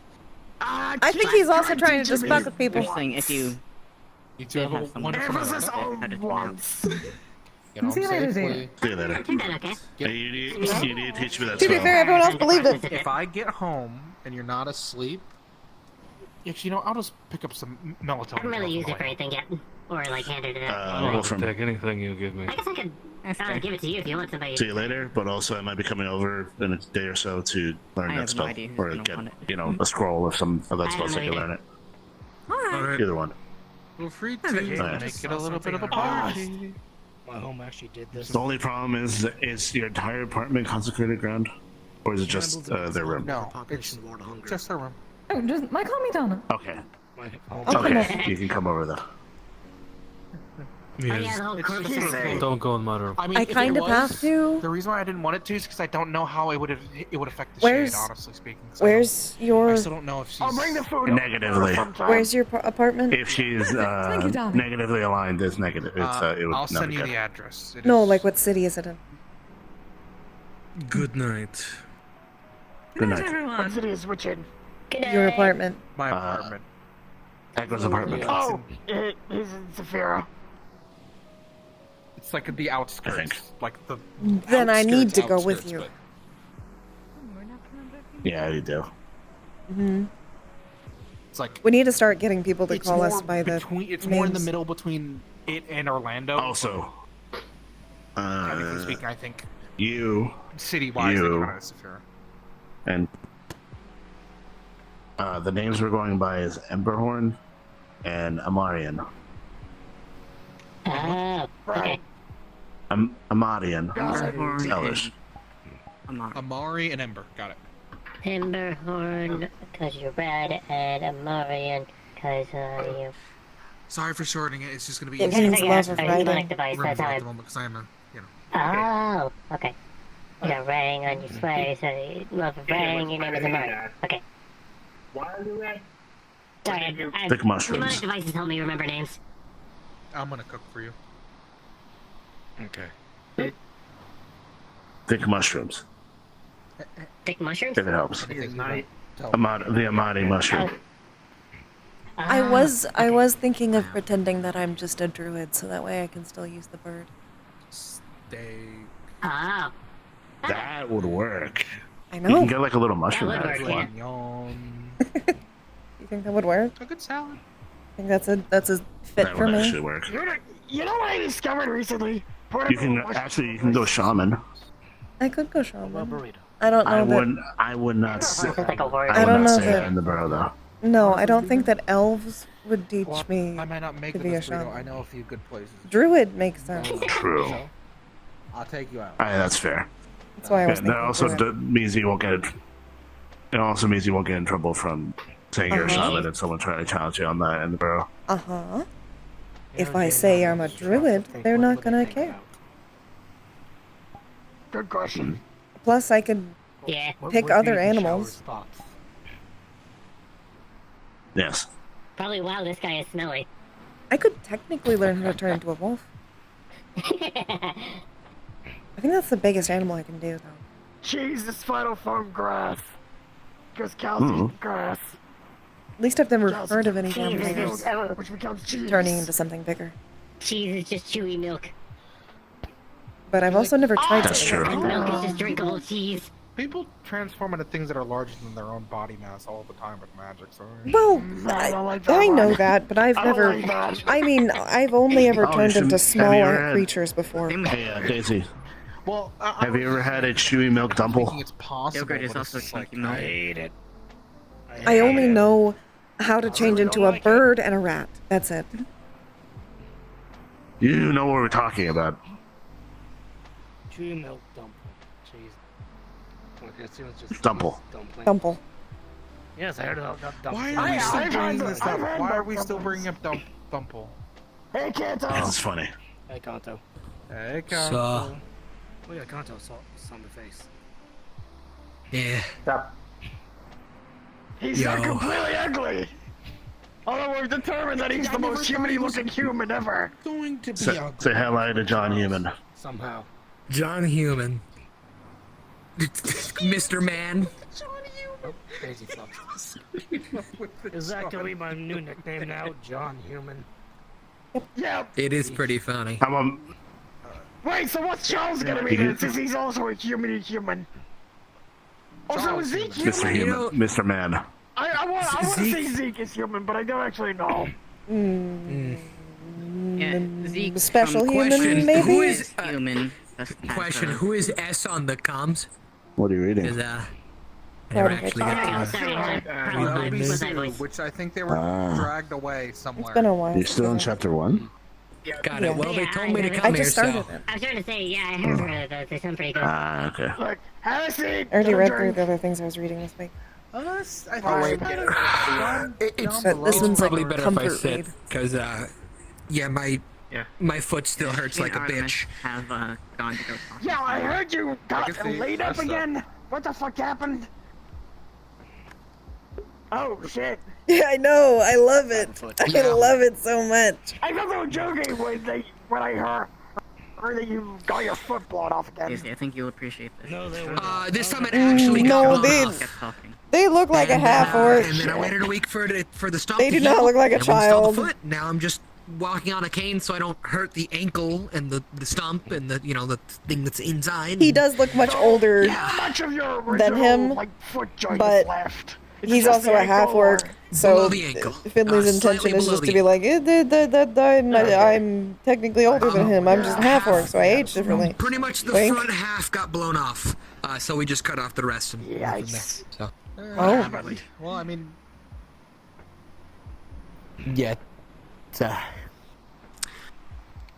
I think he's also trying to just fuck with people. Just saying, if you You two did have a have someone wonderful else Emphasis that on had it once. Get home See you later, safely. See you later. Did that okay? Hey, you need to teach me that To be spell. fair, everyone else believed it. If I get home and you're not asleep, actually, I'll just pick up some melatonin. I haven't really used it for anything yet. Or like handed it out. I'll go from Take anything you give me. I guess I could give it to you if you want somebody. see you later, but also I might be coming over in a day or so to learn I that have spell. no idea who's Or gonna get, want it. you know, a scroll of some of that I spell have so I no can idea. learn it. Alright. Either one. Feel free to Okay. make it a little bit of a party. My home actually did this. The only problem is your entire apartment consecrated ground? Or is it just their room? No, it's Population war to hunger. just a room. Oh, just my call me Donna. Okay. My home. I'll come Okay, over. you can come over though. Oh yeah, Yes. the whole It's corpse just thing. a- Don't go in my room. I mean, I if it kind of was- have to. The reason why I didn't want it to is because I don't know how it would affect the Where's- shade, honestly speaking. So Where's I your still don't know if she's. I'll bring the food. Negatively. Where's your apartment? If she's Thank you, darling. negatively aligned, it's negative. It's it would I'll not send be you good. the address. It No, is- like what city is it in? Good night. Good Night, night. everyone. What city is which in? Your apartment. my apartment. Echo's apartment. Oh, it is in Zafira. It's like the outskirts, think. like the. Then I need to outskirts, go with outskirts, you. but Yeah, you do. It's like We need to start getting people to it's call more us by the between. It's more in the names. middle between it and Orlando. Also, Technically speaking, I think you city-wise, they You- count it as Saphira. and the names we're going by is Emberhorn and Amarion. Oh, okay. Amarion. Emberhorn It's Elvish. Amari and Ember, got it. Emberhorn, because you're red, and Amarion, because you. Sorry for shortening it. It's just gonna be It easier means love of a demonic writing. device, to that's remember how at I. the moment because I am a, you know. Oh, okay. You got writing on your sweater, so you love of writing, your name is Amarion. Okay. Why do that? Sorry, Thick mushrooms. demonic devices help me remember names. I'm gonna cook for you. Okay. Thick mushrooms. Thick mushrooms? If it helps. Night. The Amari mushroom. I was thinking of pretending that I'm just a druid, so that way I can still use the bird. Steak. Oh. That would work. I You know. can get like a little mushroom That would out of work, it. yeah. Onion. You think that would work? A good salad. I think that's a fit That for would me. actually work. You know what I discovered recently? You can actually you can go shaman. I could go shaman. burrito. I don't know I would not say Like a warrior. I I would don't not know say that- that in the burrow though. No, I don't think that elves would teach Well, me I might not make to the be a best burrito. shaman. I know a few good places. Druid makes sense. True. So, I'll take you out. That's fair. That's why I was Yeah, thinking. that also druid. means you won't get it. It also means you won't get in trouble from saying you're a Uh-huh. shaman and someone trying to challenge you on that in the burrow. Uh-huh. If I say I'm a druid, they're not gonna care. Good question. Plus, I could Yeah. pick other animals. Yes. Probably, wow, this guy is smelly. I could technically learn how to turn into a wolf. I think that's the biggest animal I can do, though. Jeez, this final form grass. because cows eat grass. At least I've never Cows heard of any eat cheese, vampires which becomes cheese. turning into something bigger. Cheese is just chewy milk. But I've also never tried That's something true. like Milk that. is just drinkable cheese. People transform into things that are larger than their own body mass all the time with magic, so... Well, I don't like that I know one. that, but I've I don't never. like that. I mean, I've only ever Oh, you turned should- into have you ever smaller had- creatures before. Hey, Daisy. Well, Have you ever had a chewy milk dumple? It's possible, Yogurt is but also it's like... chunky milk. I hate it. I only know how to change into a bird and a rat. That's it. You know what we're talking about. Chewy milk dumpling. Cheese. Okay, assume it's just Dumple. dumpling. Dumple. Yes, I heard about dumpling. Why are we still I've bringing had this the- up? I've had Why are milk we still dumplings. bringing up Dumple? Hey, Kanto. That's funny. Hey, Kanto. Hey, So, Kanto. Oh yeah, Kanto saw the face. yeah. He's not Yo. completely ugly. Although we've determined that he's the most human-looking human ever. Going to be Say hello to John Human. Somehow. John Human. Mr. Man. Oh, Daisy Flux. Is that gonna be my new nickname now? John Human. Yep. It is pretty funny. I'm a, Wait, so what's Charles gonna be then, since he's also a human? Also, is Zeke human? Mr. Human. Mr. Man. I want to Zeke- say Zeke is human, but I don't actually know. Yeah, Zeke Special from human, Question, maybe? Who is human? Question, who is S on the comms? What are you reading? Because, I never Probably actually John. got Oh, to... sorry, That would be was that Sue, voice? which I think they were dragged away somewhere. It's been a while. You're still in since I- chapter 1? Got it. Well, they Yeah, told me to I come here, just so... started it. I was trying to say, yeah, I have heard of those. They sound pretty good. Ah, okay. Look, have a seat. I already get a read through drink. the other things I was reading this week. I think wait. It's, But this it's one's probably like better if I comfort sit, read. because, yeah, my foot still hurts Me like a and Artemis bitch. have gone to go talk. Yeah, I heard you got can see laid up that's again. What the fuck happened? Oh shit! Yeah, I know. I love it. I Yeah. love it so much. I thought they were joking when I heard that you got your foot blown off again. Daisy, I think you'll appreciate this. No, they were. This time it actually got no, blown they- off. Kept talking. They look like a And, half orc. And then I waited a week for the stomp. They to do not heal, look like a and we installed child. the foot. Now I'm just walking on a cane so I don't hurt the ankle and the stump and the the thing that's inside. He does look much older. How much of your Than original him, like foot joint but is left? It's He's just also the a half ankle, orc, or- so Below the ankle. Finley's Slightly intention is below just the to be like, I'm technically older than him. I'm just a half orc, so I age differently. Pretty much the Wink. front half got blown off, so we just cut off the rest and went from there. Yikes. So Oh. Well, I mean, yeah.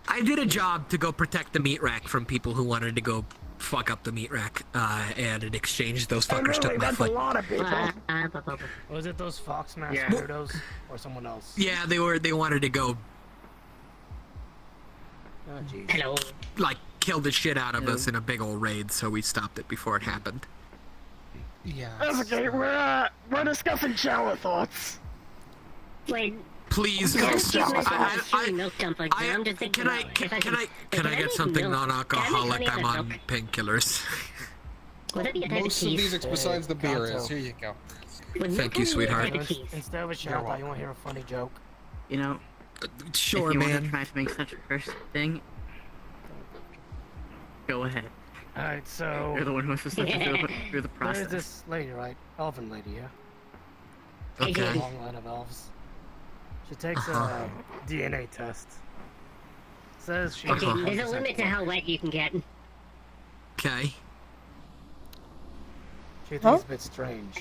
I did a job to go protect the meat rack from people who wanted to go fuck up the meat rack, and in exchange, those And fuckers really, took my that's a foot. lot of people. Was it those fox mask Yeah. weirdos or someone else? Yeah, they wanted to go Oh jeez. Hello. like kill the shit out of us in a big old raid, so we stopped it before it happened. yeah. That's okay. We're discussing shower thoughts. Wait, Please, Go, Keep Josh. myself on I- chewy milk dumplings, and I'm just thinking, can I if I can I get something milk? non-alcoholic? Can I I'm make on honey painkillers. Would that be a type of Most of cheese? these, besides the beer, Kanto. is. Here you go. Would Thank milk you, honey be a sweetheart. type of cheese? Instead of a shout out, you want to hear a funny joke? You know, Sure, if you want man. to try to make such a cursed thing, go ahead. Alright, so You're the one who was supposed to go through the there's process. this lady, right? Elven lady, yeah? Okay. Long line of elves. She takes Uh-huh. a DNA test. Says she's Okay, Uh-huh. there's a limit to how wet you can get. Okay. She thinks Huh? it's a bit strange.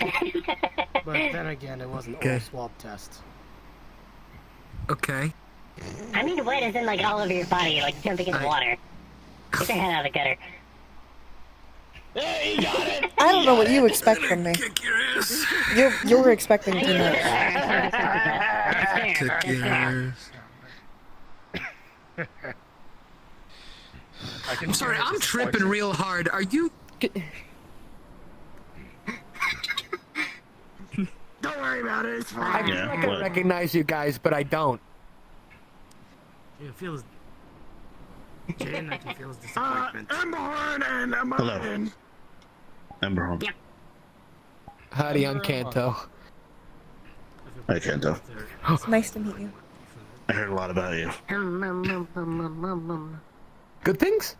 But then again, it was an Okay. oral swab test. Okay. I mean wet as in like all over your body, like jumping in the water. Get your head out of the gutter. Hey, you got it. I don't know what you expect from me. Kick your ass. You're expecting too much. That's fair. Kick That's your fair. ass. I'm sorry, I'm tripping real hard. Are you? Don't worry about it. It's I fine. feel like I recognize you guys, but I don't. It feels. Jane, I can feel his disappointment. Amarion and Amarion. Ember Home. Yep. Howdy, I'm Kanto. Hi, Kento. It's nice to meet you. I heard a lot about you. Good things?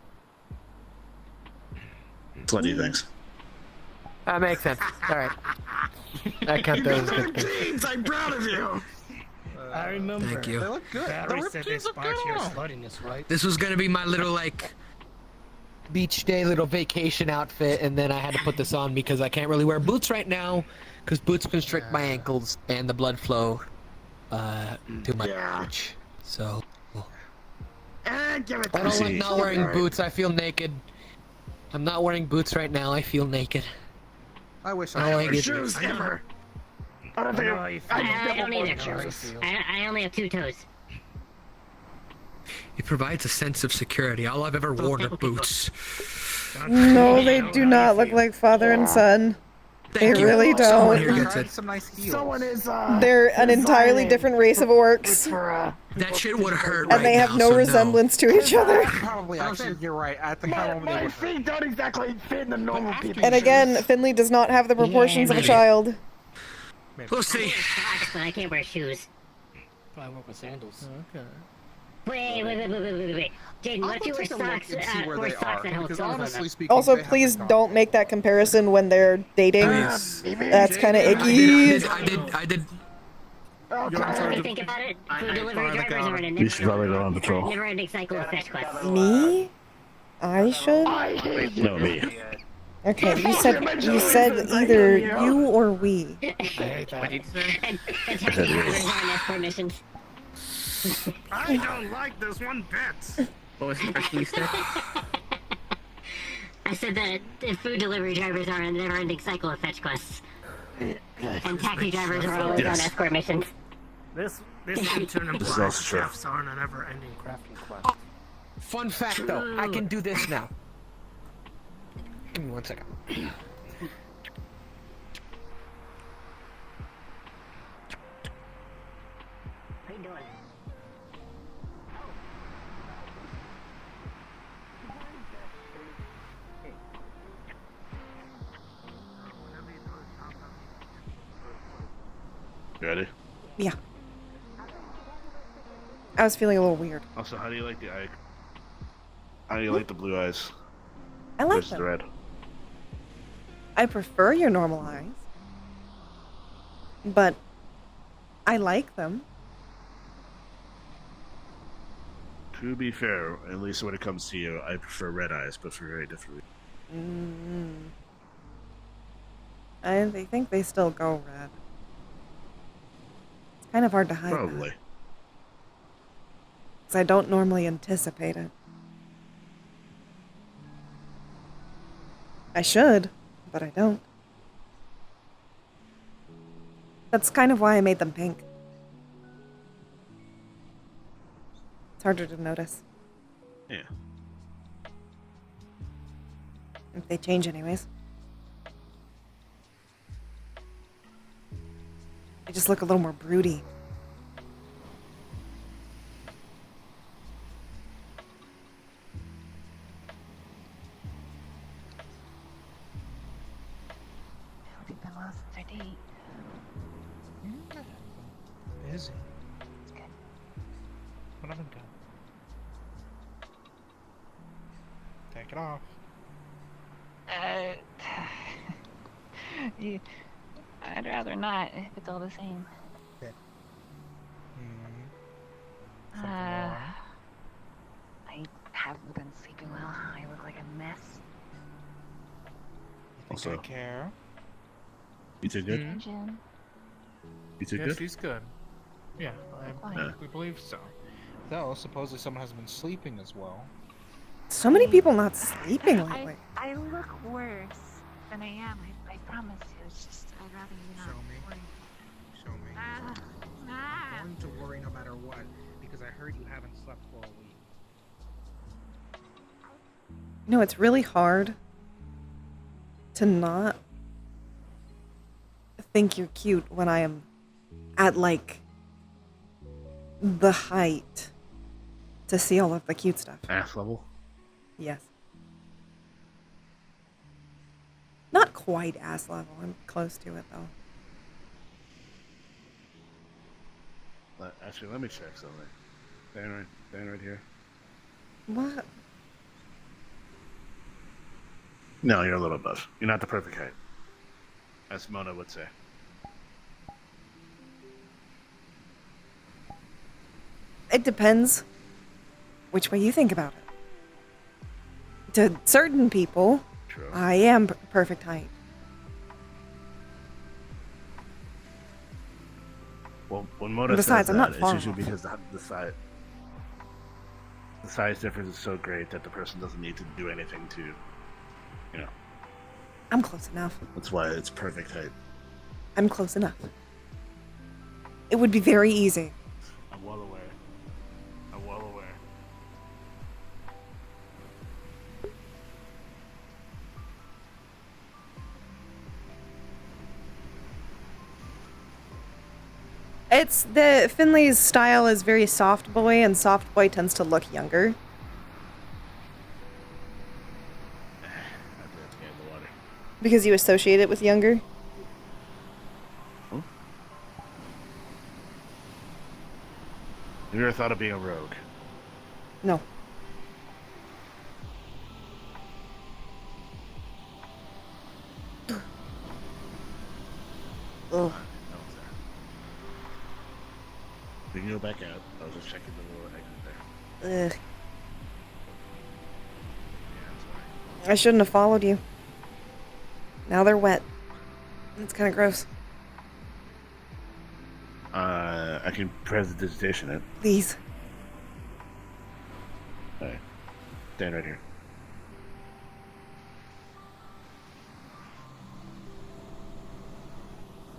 Plenty of things. That makes sense. Alright. I count those as good things. Jeans, I'm proud of you. I remember. Thank you. They look good. Barry said they spot your sluttiness, right? This was gonna be my little, like, beach day little vacation outfit, and then I had to put this on because I can't really wear boots right now, because boots constrict my ankles and the blood flow to my arch. So Give it I don't like not wearing boots. I feel naked. I'm not wearing boots right now. I feel naked. I wish I don't like it. shoes ever. I don't think I don't either. I only have 2 toes. It provides a sense of security. All I've ever worn are boots. No, they do not look like father and son. They really Someone here don't. gets it. Some nice heels. Someone is They're an entirely different race of orcs. That shit would hurt And right they have now, no so resemblance to each other. Probably, actually, you're right. At the moment, they My would feet don't exactly fit in the normal people. And again, Finley does not have the proportions of a maybe. child. We'll see. Socks, but I can't wear shoes. Probably work with sandals. Okay. Wait. Jaden, what if you wear socks? Wear socks that hold soles on them? Also, please don't make that comparison when they're dating. That's kind of icky. I did. When you think about it, food delivery drivers are in a You should probably go on patrol. never-ending cycle of fetch quests. Me? I should? No, me. Okay, you said either you or we. And taxi drivers are on escort missions. I don't like this one bit. What was the first thing you said? I said that the food delivery drivers are in a never-ending cycle of fetch quests. And taxi drivers are always on escort missions. This in turn This is implies also true. chefs are on a never-ending crafting quest. Fun fact, though. I can do this now. Give me 1 second. How you doing? You ready? Yeah. I was feeling a little weird. Also, how do you like the eye? How do you like the blue eyes? I like versus them. the red. I prefer your normal eyes. But I like them. To be fair, at least when it comes to you, I prefer red eyes, but for very different reasons. I think they still go red. It's kind of hard to hide. Probably. Because I don't normally anticipate it. I should, but I don't. That's kind of why I made them pink. It's harder to notice. Yeah. If they change anyways. They just look a little more broody. Busy. It's good. What haven't done? Take it off. I'd rather not if it's all the same. I haven't been sleeping well. I look like a mess. Also, Care. you too good? Jim. You too Yeah, good? she's good. Yeah, Yeah. we believe so. Though, supposedly someone hasn't been sleeping as well. So many people not sleeping lately. I look worse than I am. I promise you. It's just I'd rather you not. Show me. I'm going to worry no matter what, because I heard you haven't slept for a week. You know, it's really hard to not think you're cute when I am at, like, the height to see all of the cute stuff. Ass level? Yes. Not quite ass level. I'm close to it though. Actually, let me check something. Stand right here. What? No, you're a little above. You're not the perfect height, as Mona would say. It depends which way you think about it. To certain people, True. I am perfect height. Well, when Mona Besides, says I'm not that, far it's usually off. because the size difference is so great that the person doesn't need to do anything to, you know. I'm close enough. That's why it's perfect height. I'm close enough. It would be very easy. I'm well aware. I'm well aware. It's the Finley's style is very soft boy, and soft boy tends to look younger. Because you associate it with younger. Have you ever thought of being a rogue? No. Ugh. We can go back out. I was just checking the little exit there. Ugh. I shouldn't have followed you. Now they're wet. It's kind of gross. I can prestidigitation it. Please. Alright. Stand right here.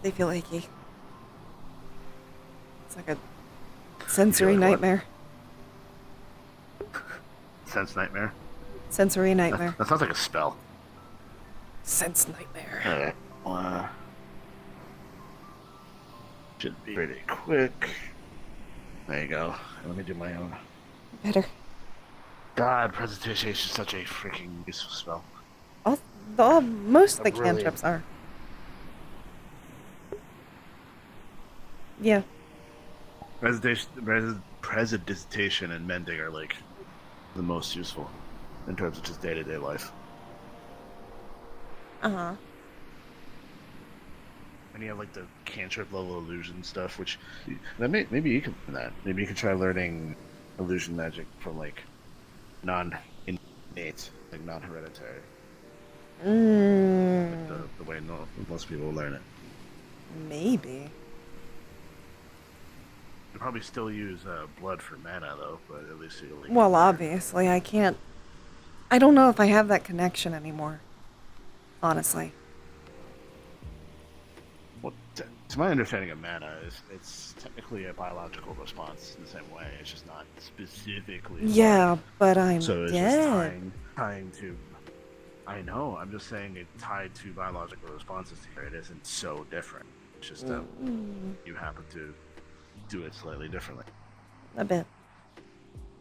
They feel achy. It's like a sensory nightmare. Sense nightmare? Sensory nightmare. That sounds like a spell. Sense nightmare. Alright. Should be pretty quick. There you go. Let me do my own. Better. God, presentation is such a freaking useful spell. Most of the Brilliant. cantrips are. Yeah. Prestidigitation and mending are like the most useful in terms of just day-to-day life. Uh-huh. And you have like the cantrip level illusion stuff, which maybe you can learn that. Maybe you can try learning illusion magic from like non-innate, like non-hereditary. Like the way most people learn it. Maybe. You probably still use blood for mana though, but at least you'll. Like, Well, obviously, I can't. I don't know if I have that connection anymore. Honestly. Well, to my understanding of mana, it's technically a biological response in the same way. It's just not specifically. Yeah, but I'm so it's dead. just tying to. I know. I'm just saying it tied to biological responses here. It isn't so different. It's just that you happen to do it slightly differently. A bit.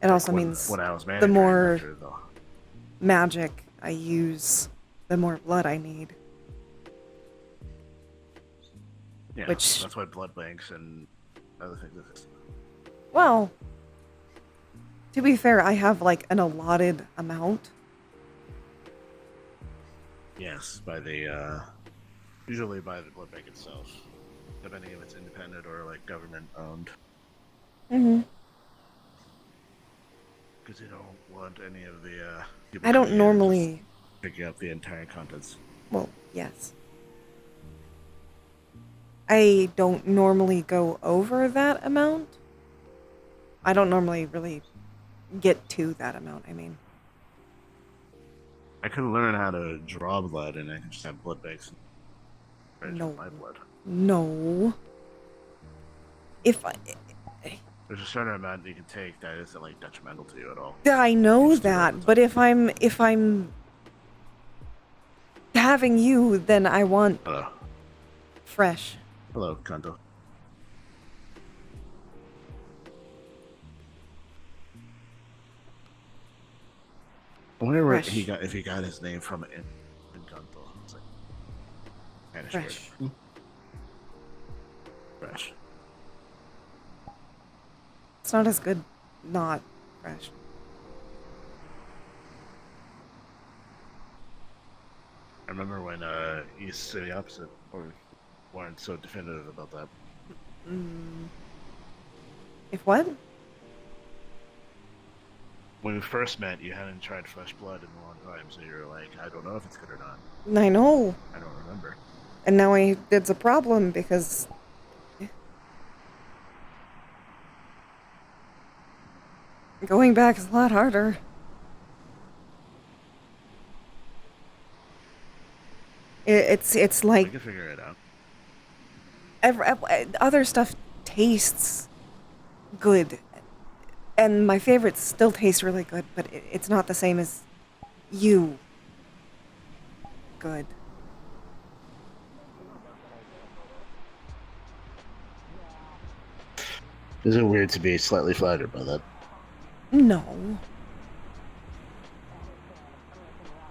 It also means when I was the more after, though. magic I use, the more blood I need. Yeah, Which- that's why blood banks and other things exist. Well, to be fair, I have like an allotted amount. Yes, by the usually by the blood bank itself, depending if it's independent or like government owned. Mm-hmm. Because you don't want any of the I don't normally. picking up the entire contents. Well, yes. I don't normally go over that amount. I don't normally really get to that amount, I mean. I could learn how to draw blood, and I can just have blood banks. No. My blood. No. If I... There's a certain amount you can take that isn't like detrimental to you at all. I know that, but if I'm having you, then I want Hello. fresh. Hello, Kanto. I wonder where Fresh. if he got his name from in Kanto. It's like, Fresh. Fresh. It's not as good not fresh. I remember when you used to say the opposite, or weren't so definitive about that. If what? When we first met, you hadn't tried fresh blood in a long time, so you were like, I don't know if it's good or not. I know. I don't remember. And now it's a problem because going back is a lot harder. It's like We can figure it out. other stuff tastes good, and my favorites still taste really good, but it's not the same as you. Good. Isn't it weird to be slightly flattered by that? No.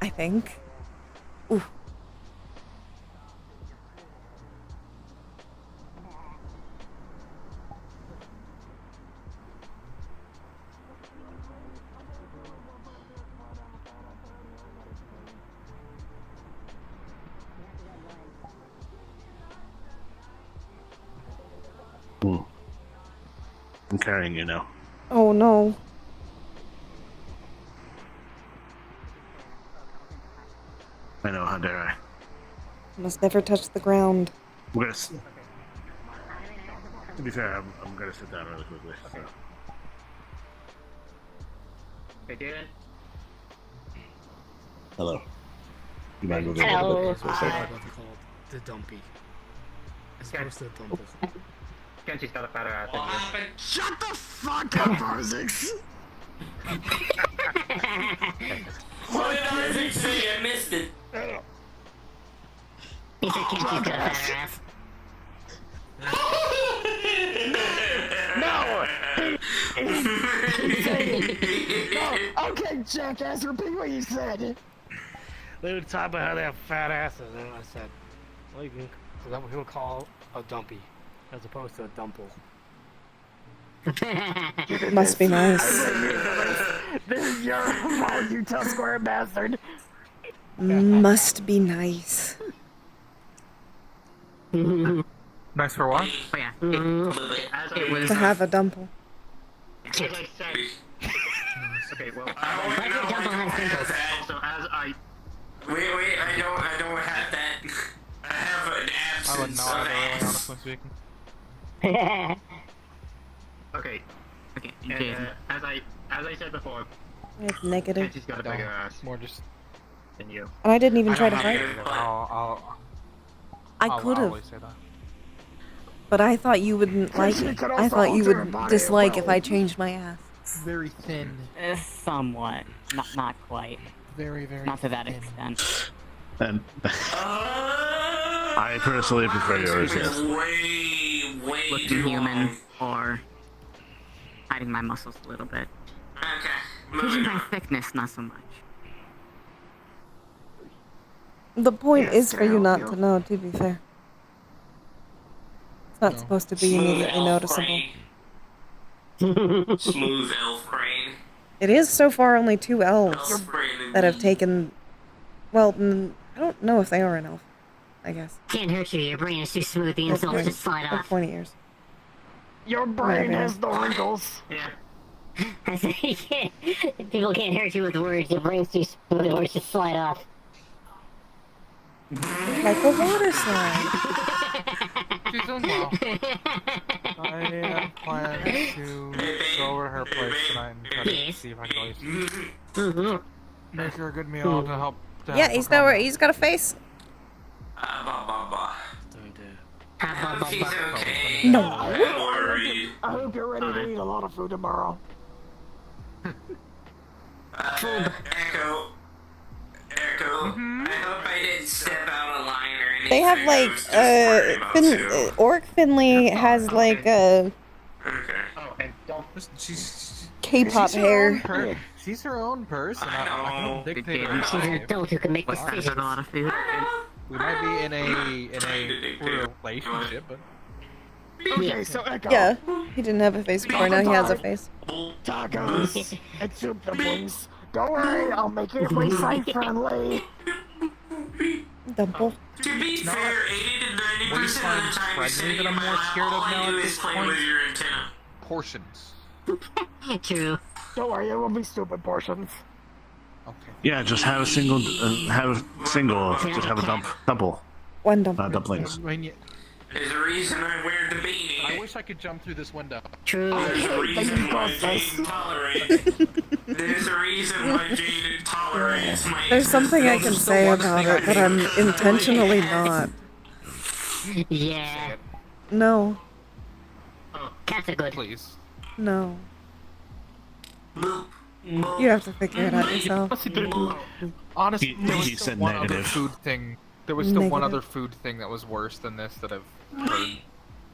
I think. Ooh. I'm carrying you now. Oh no. I know, how dare I? Must never touch the ground. We're gonna to be fair, I'm gonna sit down really quickly. So. Hey, David. Hello. You mind moving Hello. a little bit? What's called the dumpy. As opposed to the dumple. Kenji's got a fatter ass than you. Shut the fuck up, Isaacs! What did Isaac say? I missed it. He said Kenji's got a fatter ass. No! No! Okay, jackass, repeat what you said! They would talk about how they have fat asses, and I said, well, you can, so that what people call a dumpy, as opposed to a dumple. Must be nice. This is your fault, you tough square bastard! Must be nice. Nice for what? Oh, yeah. It was. To have a dumple. As I said. Okay, well. Why do dumple have pimples? Also, as I. Wait, I don't have that. I have an I wouldn't absence know of either, really, ass. honestly speaking. Okay. Okay. As I said before, It's negative. Kenji's got a bigger ass More just. than you. And I didn't even try to have fight. negative. I'll I could have, always say that. but I thought you wouldn't like She it. could I also thought you alter her would body dislike as if well. I changed my ass. Very thin. Somewhat. Not quite. Very, very Not to that thin. extent. And I personally prefer yours, yes. Way Looking too human, long. or hiding my muscles a little bit. Okay, Pushing moving my on. thickness, not so much. The point Yes, is for you can I not help to you? know, to be fair. It's not No. supposed to be Smooth immediately elf noticeable. brain. Smooth elf brain. It is so far only 2 elves Elf brain that have indeed. taken. Well, I don't know if they are an elf. I guess. Can't hurt you, your brain is too smooth, the insults just slide Like off. pointy ears. Your brain Right, has the wrinkles. Yeah. People can't hurt you with words, your brain's too smooth, the words just slide off. Like a water slide. She's doing well. I have plans to go over to her place tonight and try to Yes. see if I can at least Mm-hmm. make her a good meal to help. To Yeah, help he's her calm nowhere. down. He's got a face. She's okay. No. I'm worried. I hope you're ready to eat a lot of food tomorrow. Echo. I hope I didn't step out of line or anything. They have like I was just worried about too. Orc Finley has like Okay. Oh, and don't. She's K-pop hair. She's her own person. I I know. don't dictate She's her She's an life. adult who can make What's that? Is decisions. that a lot of food? We might be in a relationship, but Okay, so Echo. Yeah, he didn't have a face before, now he has a face. Tacos and soup dumplings. Don't worry, I'll make it wayside friendly. Dumple. To be fair, 80 to 90% of the time you say that I'm more scared of now all I do at is this play point. with your antenna. Portions. True. Don't worry, it will be stupid portions. Yeah, just have a single. Just have a dumple. One dumple. Dumplings. There's a reason I wear the beanie. I wish I could jump through this window. True. There's a reason why Jaden tolerates. There's a reason why Jaden tolerates my. There's something I can say about it, but I'm intentionally not. Yeah. No. Cats are good. Please. No. You have to figure it out yourself. Honestly, there was He still said one negative. other food thing. There was still one Negative. other food thing that was worse than this that I've heard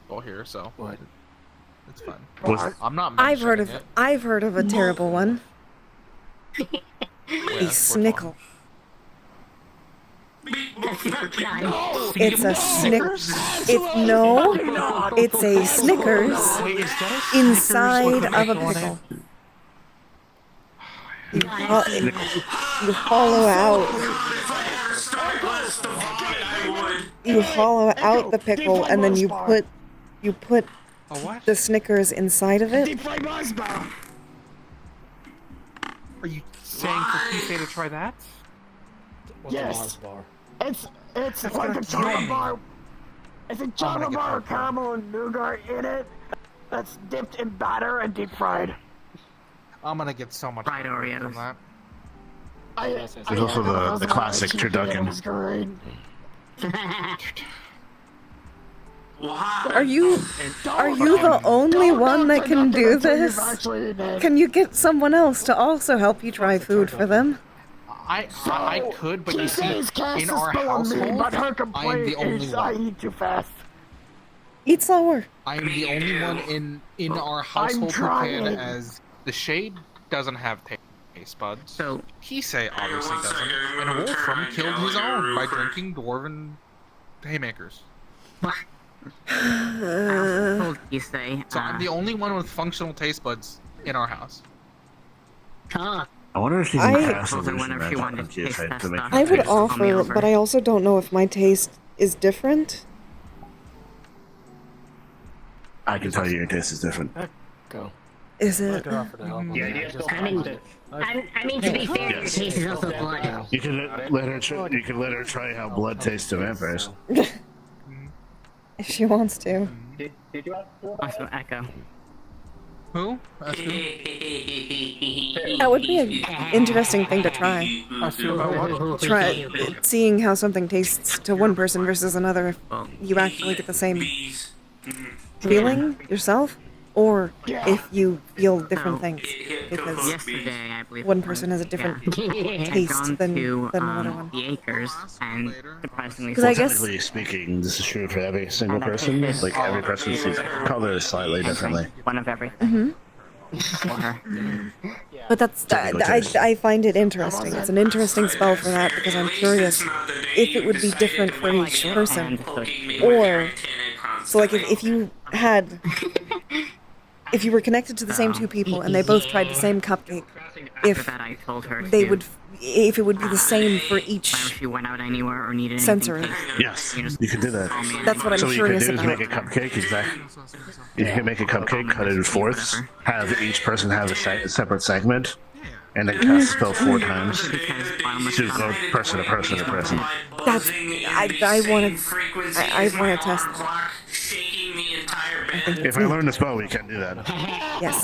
people here. So What? it's fine. Was- I'm not. I've heard of mentioning a terrible one. it. A snickle. It's a Snickers. It's a Snickers inside of a pickle. You hollow out. You hollow out the pickle, and then you put the Snickers inside of it. Deep fried Mars bar. Are you saying for Kisei to try that? Yes. It's like a chocolate bar. It's a chocolate bar with caramel and nougat in it. That's dipped in batter and deep fried. I'm gonna get so much Fried from Oreos. that. There's also the classic turducken. Are you the only one that can do this? Can you get someone else to also help you try food for them? I could, but you see, in our household, but her I am complaint the only is I one. eat too fast. Eat slower. I am the only one in our household who trying. can, as the Shade doesn't have taste buds. So Kisei obviously doesn't, and Wolfram killed his own by drinking dwarven haymakers. told Kisei. So I'm the only one with functional taste buds in our house. Oh. I wonder if you I- can pass Told her illusion whenever she magic wanted on to taste Kisei that to make stuff. I would Just call me offer, over. but I also don't know if my taste is different. I can tell you your taste is different. Go. Is it? I mean, to be fair, your Yes. taste is also blood. You can let her. You can let her try how blood tastes to vampires. If she wants to. Also, Echo. Who? That would be an interesting thing to try. Try seeing how something tastes to one person versus another. If you actually get the same feeling yourself, or if you feel different things. Because Yesterday, I believe one person has a different I'd taste gone than to, another one. the Acres, and surprisingly, Because I guess- Technically speaking, this is true for every single person. Like every person sees color slightly differently. one of everything. For her. But I find it interesting. It's an interesting spell for that because I'm curious if it would be different for each person, or so like if you had. If you were connected to the same two people and they both tried the same cupcake, if that I told her they to, would, if it would be the same for each whenever she went out anywhere or needed sensory. anything. Yes, you can do that. That's what I'm so curious what you can do is about. make a cupcake, exactly. You can make a cupcake, cut it in fourths, have each person have a separate segment, and then cast the spell 4 times. To go person to person to person. That's I want to test that. If I learn the spell, we can do that. Yes.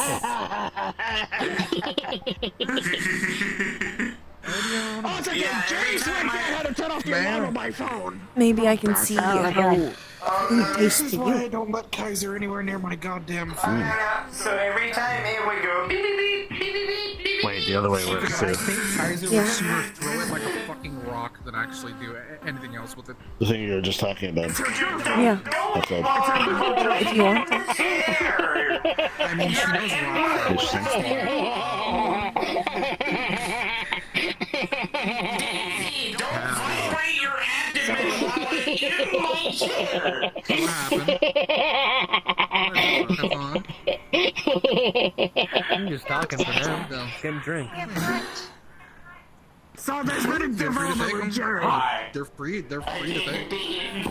Oh, it's like James went there had to turn off the alarm on my phone. Maybe I can see how food tastes This to is why I you. don't let Kaiser anywhere near my goddamn food. So every time it would go beep beep beep beep beep beep. Wait, the other way works I too. think Kaiser Yeah. would sooner throw it like a fucking rock than actually do anything else with it. The thing you were just talking about. Yeah. That's right. If you want to. I mean, she knows rock. Don't vibrate your abdomen. I'm just talking for now. Get him drink. So there's been a development with Jerry. They're free to take.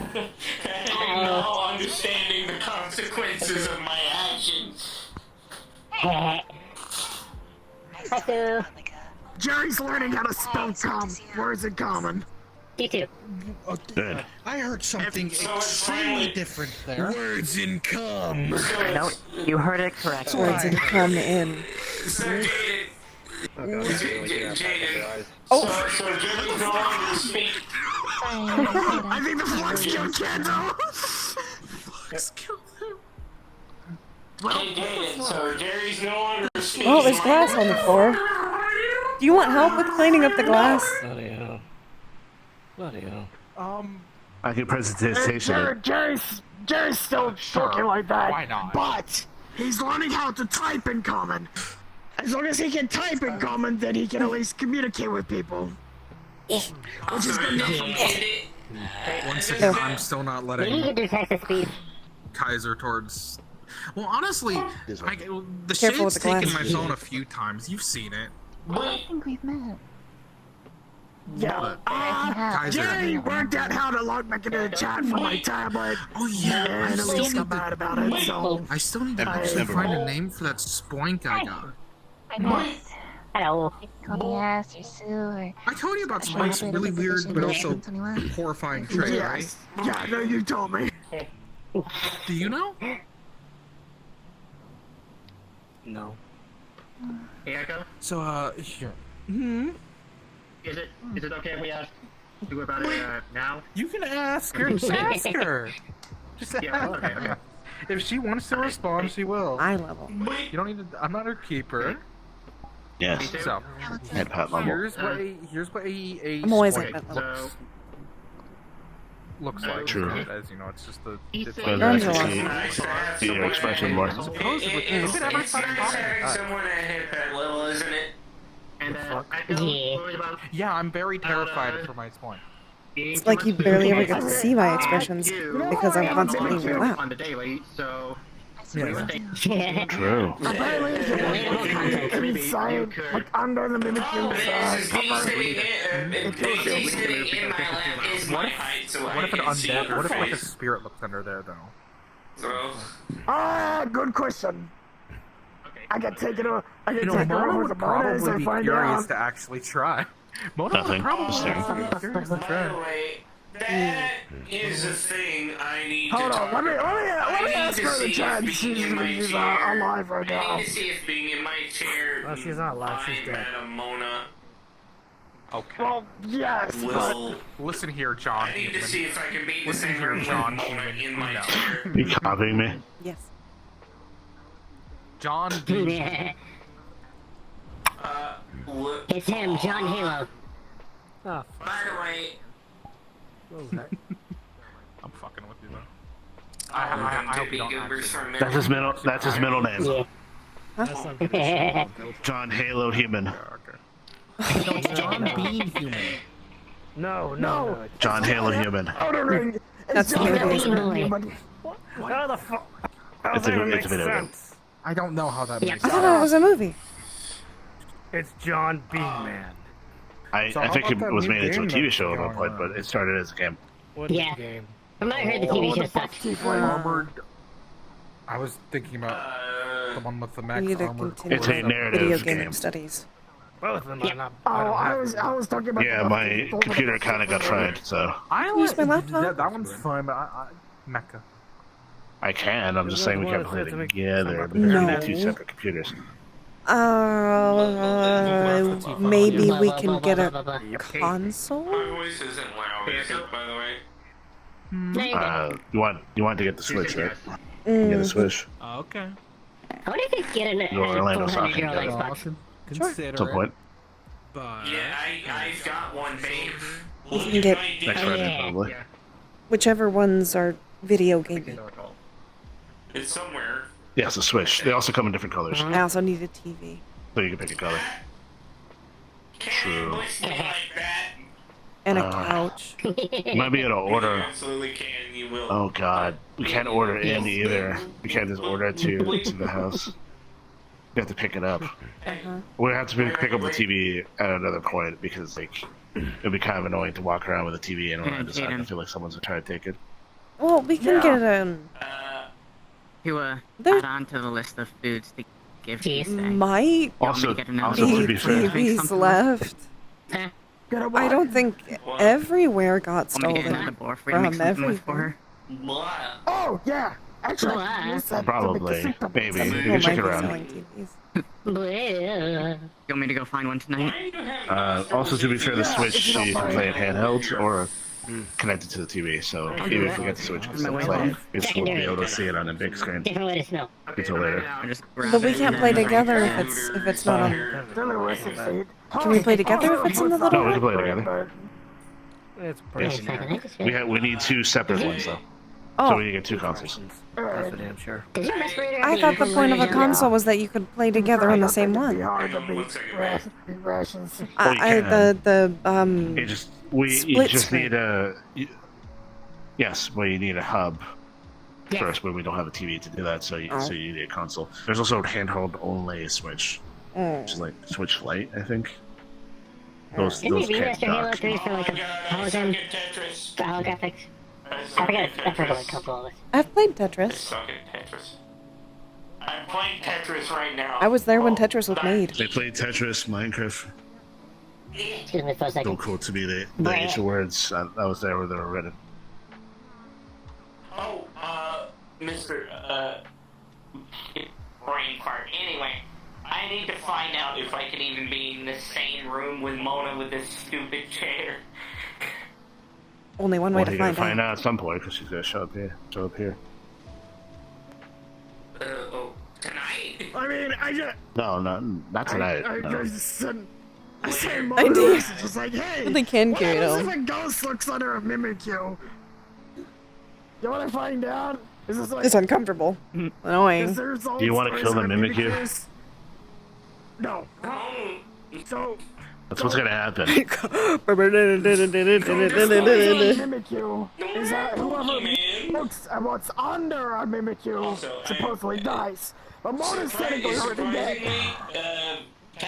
I'm now understanding the consequences of my actions. Jerry's learning how to spell words in common. You too. Good. I heard something extremely different there. Words in cum. No, you heard it correctly. Words in come in. So Jimmy's no longer speak. I think the flux killed Kendall. Hey, Jaden, so Jerry's no longer speaking. Oh, there's glass on the floor. Do you want help with cleaning up the glass? Bloody hell. Bloody hell. I can presentation. Jerry's still talking like that. Why not? But he's learning how to type in common. As long as he can type in common, then he can at least communicate with people. Which is good enough. Once again, I'm still not Maybe you letting can do text speed. Kaiser towards. Well, honestly, the Careful shade's with the taken glass. my phone a few times. You've seen it. I think we've met. Yeah. Kaiser. Jerry worked out how to log back into the chat for my tablet. Oh yeah, And at least got mad about it, so... I still need to actually find a name for that spoink I got. Hello. Yes, or Sue, or... I told you about Spoink's really weird but also horrifying trait, Yes. Yeah, no, you told me. right? Do you know? No. Hey, Echo? So, here. Is it okay if we do about it now? You can ask her. Just ask her. Just ask Yeah, okay, her. If she wants to respond, she will. Eye level. You don't need to. I'm not her keeper. Yes. So, At pat level. here's what a I'm always spoink at that level. So, looks like. True. As you know, it's just the. It's Whether I can see your expression more. Supposedly, It's look at every nice fucking having comment. someone at hit that level, isn't it? and Echo, worried about Yeah, I'm very terrified for my spoink. It's like you barely ever get to see my expressions because I'm constantly in your lap. on the daily, so... True. Apparently, inside, like under the mimicry What if an undead? What if like a spirit looks under there though? Good question. I can take it over. I can You know, take it Mona over would to Mona as probably I be find curious out. to actually try. Mona would Nothing. probably Just staring. be curious to By the try. way, that is a thing I need Hold to on, talk let me I need ask to her in the see chat. if She's being in my chair. alive right I now. need to see if being in my chair. Oh, she's not alive, she's dead. Madam Mona Okay. Well, yes, but will. Listen here, John. I need to Human. see if I can be the Listen same here, room John Mona Human. in my No. chair. You copying me? Yes. John B. Look. It's him, John Halo. Oh, By the way, what was that? I'm fucking with you though. I hope hope you don't goobers from That's his middle. That's his middle name. Yeah. That's not good. John Halo Human. Okay. No, it's John Bean Human. No. John Halo Human. Outer Ring. That's John the Hale's movie. ring, but How the fuck? How It's does that a even make video game. sense? I don't know how that Yeah. makes I sense. thought it was a movie. It's John Bean Man. I So how think it about that was new made into a game TV that's show at one going point, on? but it started as a game. What Yeah. game? From what I heard, the TV show sucked. Armored. I was thinking about the one with the We max need to armored. continue It's a video narrative gaming game. studies. Both of them Yeah. are not. oh, I don't I have was talking about. Yeah, the my people that- computer kind of got fried, so I Use my laptop. Yeah, that one's fine, but Mecca. I can. I'm just saying we can't play together. But No. they're two separate computers. Maybe we can get a console? my voice isn't loud, is it, by the way? No, you're good. You want to get the Switch, right? Get a Switch. Okay. I wonder if you could get an Go Orlando 400-year-old Soccer. Xbox. Consider At some point. But Yeah, I've got one, babe. You can get Next Friday, probably. whichever ones are video gaming. It's somewhere. Yes, a Switch. They also come in different colors, I also need a TV. so you can pick a color. Can't True. push me like that. And a couch. You might be able to order. You absolutely can. You will. Oh God, we can't order in either. We can't just order it to the house. We have to pick it up. We have to pick up the TV at another point because like it'd be kind of annoying to walk around with a TV and I decide I feel like someone's gonna try to take it. Well, we can get To add on to the list of foods to give to you. might Also, be to be fair, TVs left. I don't think everywhere got stolen from everywhere. Oh, yeah. Actually, you said probably. Maybe. You can check it around. You want me to go find one tonight? Also, to be fair, the Switch you can play it handheld or connected to the TV. So even if we get the Switch, we can still play. We just won't be able to see it on a big screen until later. But we can't play together if it's not on. Can we play together if it's in the little? No, we can play together. It's pretty Yes. We need 2 separate ones though. Oh. So we need to get 2 consoles. That's for damn sure. I thought the point of a console was that you could play together on the same one. You just need a. Yes, well, you need a hub first, but we don't have a TV to do that, so you need a console. There's also a handheld only Switch, which is like Switch Lite, I think. Those can't dock. for like a hologram for holographics. I forgot. I've heard of a couple of it. I've played Tetris. Suck at Tetris. I'm playing Tetris right now. I was there when Tetris was made. They played Tetris, Minecraft. Excuse me for a second. Don't quote to me the actual words. I was there when they were written. Oh, Mr. Brain fart. Anyway, I need to find out if I can even be in the same room with Mona with this stupid chair. Only one way to find out. Find out at some point because she's gonna show up here. Tonight? I mean, I just. No, not tonight. I No. just sent. I sent I do. just like, hey. They can what carry it happens on. if a ghost looks under a Mimikyu? You want to find out? Is this like? It's uncomfortable. Annoying. Do you want to kill the Mimikyu? No. So. That's what's gonna happen. Mimikyu is that whoever looks at what's under a Mimikyu supposedly dies. But Mona's technically already dead.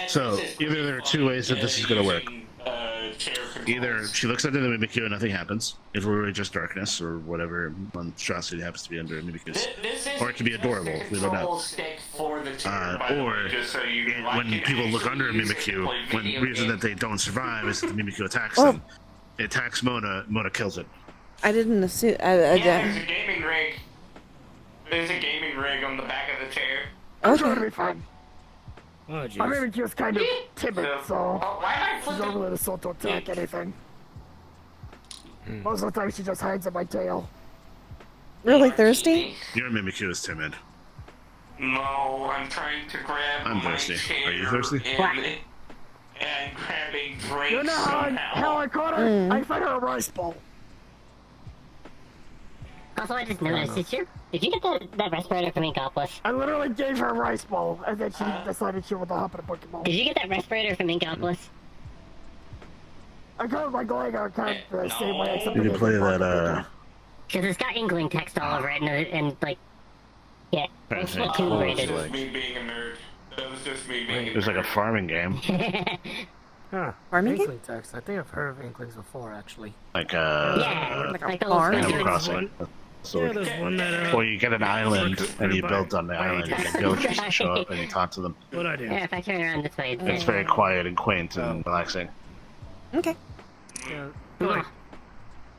So either there are 2 ways that this is gonna work. Either she looks under the Mimikyu and nothing happens, if we're just darkness or whatever monstrosity happens to be under Mimikyu's, or it could be adorable. We don't know. Or when people look under a Mimikyu, one reason that they don't survive is that the Mimikyu attacks them. It attacks Mona. Mona kills it. I didn't assume. There's a gaming rig. There's a gaming rig on the back of the chair. I'm trying to be fine. Oh, jeez. My Mimikyu's kind of timid, so she's not really assault to attack anything. Most of the time, she just hides in my tail. Really thirsty? Your Mimikyu is timid. No, I'm trying to grab I'm my thirsty. chair Are you thirsty? and grab a drink You know how I caught her? I fed her a rice bowl. Also, I just noticed, did you get that respirator from Inkopolis? I literally gave her a rice bowl, and then she decided she wanted to hop in a Pokemon. Did you get that respirator from Inkopolis? I got my going on kind of the same way, except You can play that, Because it's got Inkling text all over it, and like, yeah, it's That Tomb was Raider. like- me being a nerd. That was just me being It was like a farming game. Huh. Farming game? Inkling text. I think I've heard of Inklings before, actually. Like Yeah, like a farm? Animal Crossing. So, Yeah, there's one that. or you get an island and you build on the island and the villagers show up and you talk to them. What I do? Yeah, if I turn around this way, It's very quiet and quaint and relaxing. Okay. Yeah. Yeah.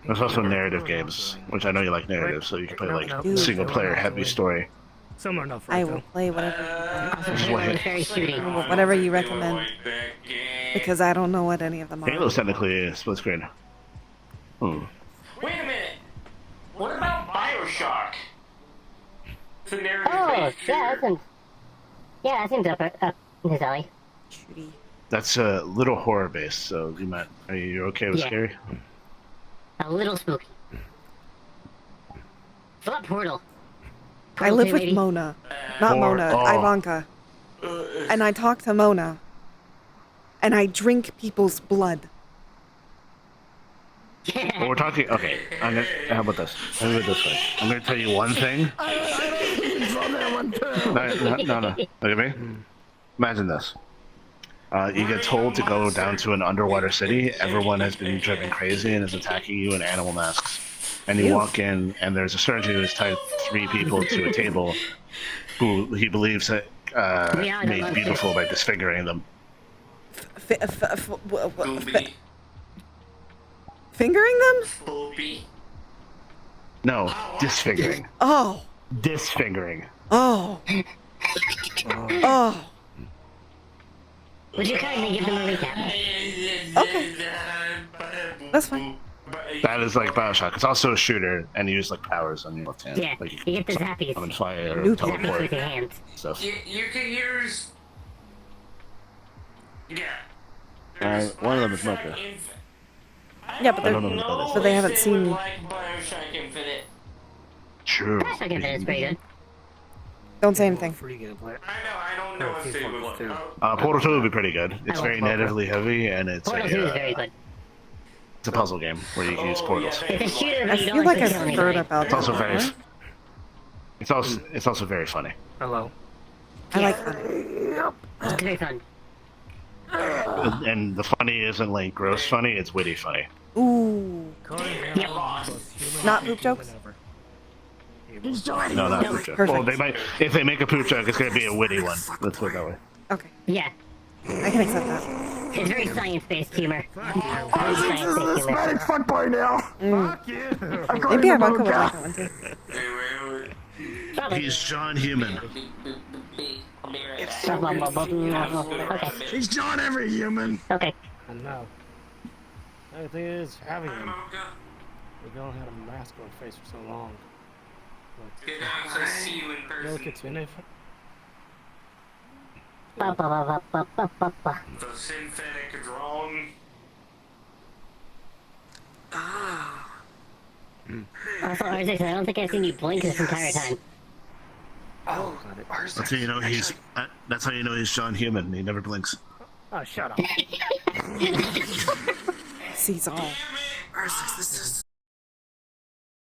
There's also narrative games, which I know you like narrative, so you can play like single player heavy story. Some are not I will play whatever Whatever you recommend. Because I don't know what any of them are. Halo's technically a split screen. Wait a minute. What about Bioshock? It's a narrative Oh, that seems up his alley. That's a little horror based, so are you okay with Yeah. scary? A little spooky. What Portal? I live with lady? Mona. Not Mona, Ivanka. And I talk to Mona. And I drink people's blood. Well, we're talking. Okay, how about this? Let me do it this way. I'm gonna tell you one thing. No. Look at me. Imagine this. You get told to go down to an underwater city. Everyone has been driven crazy and is attacking you in animal masks. And you walk in, and there's a surgeon who has tied 3 people to a table, who he believes made beautiful by disfiguring them. Fingering them? No, disfiguring. Oh. Disfiguring. Oh. Oh. Would you kindly give them a recap? Okay. That's fine. That is like Bioshock. It's also a shooter, and you use like powers on your left hand. Yeah, like you get the zappies. Summon fire, Zappies teleport, with your hands. stuff. You can use. Yeah. One of them is Mocha. Yeah, but, I don't know what that is. but they haven't seen. Bioshock Infinite. True. Bioshock Infinite is pretty good. Don't say anything. I don't know if they would. Portal 2 would be pretty good. It's very narratively heavy, and it's Portal 2 is very good. it's a puzzle game where you can use portals. It's a shooter, I but you feel don't like have I've to kill heard anybody. about It's also that very. before. It's also very funny. I like that. It's very fun. And the funny isn't like gross funny; it's witty funny. Ooh. Not poop jokes? No, not poop joke. Perfect. Well, they might. If they make a poop joke, it's gonna be a witty one. Let's put it that way. Okay. Yeah. I can accept that. It's very science-based humor. Fuck boy now. Maybe I would like that one too. He's John Human. Okay. He's John every human. Okay. And now, the thing is, having him, we don't have a mask on face for so long. Get out, I see you in person. Look, it's in it. Ba, ba, ba, ba, ba, ba, ba. The synthetic drone. Also, Isaac, I don't think I've seen you blink this entire time. Oh, That's how you know he's. That's how you know he's John Human. He never blinks. oh, shut up. Sees all.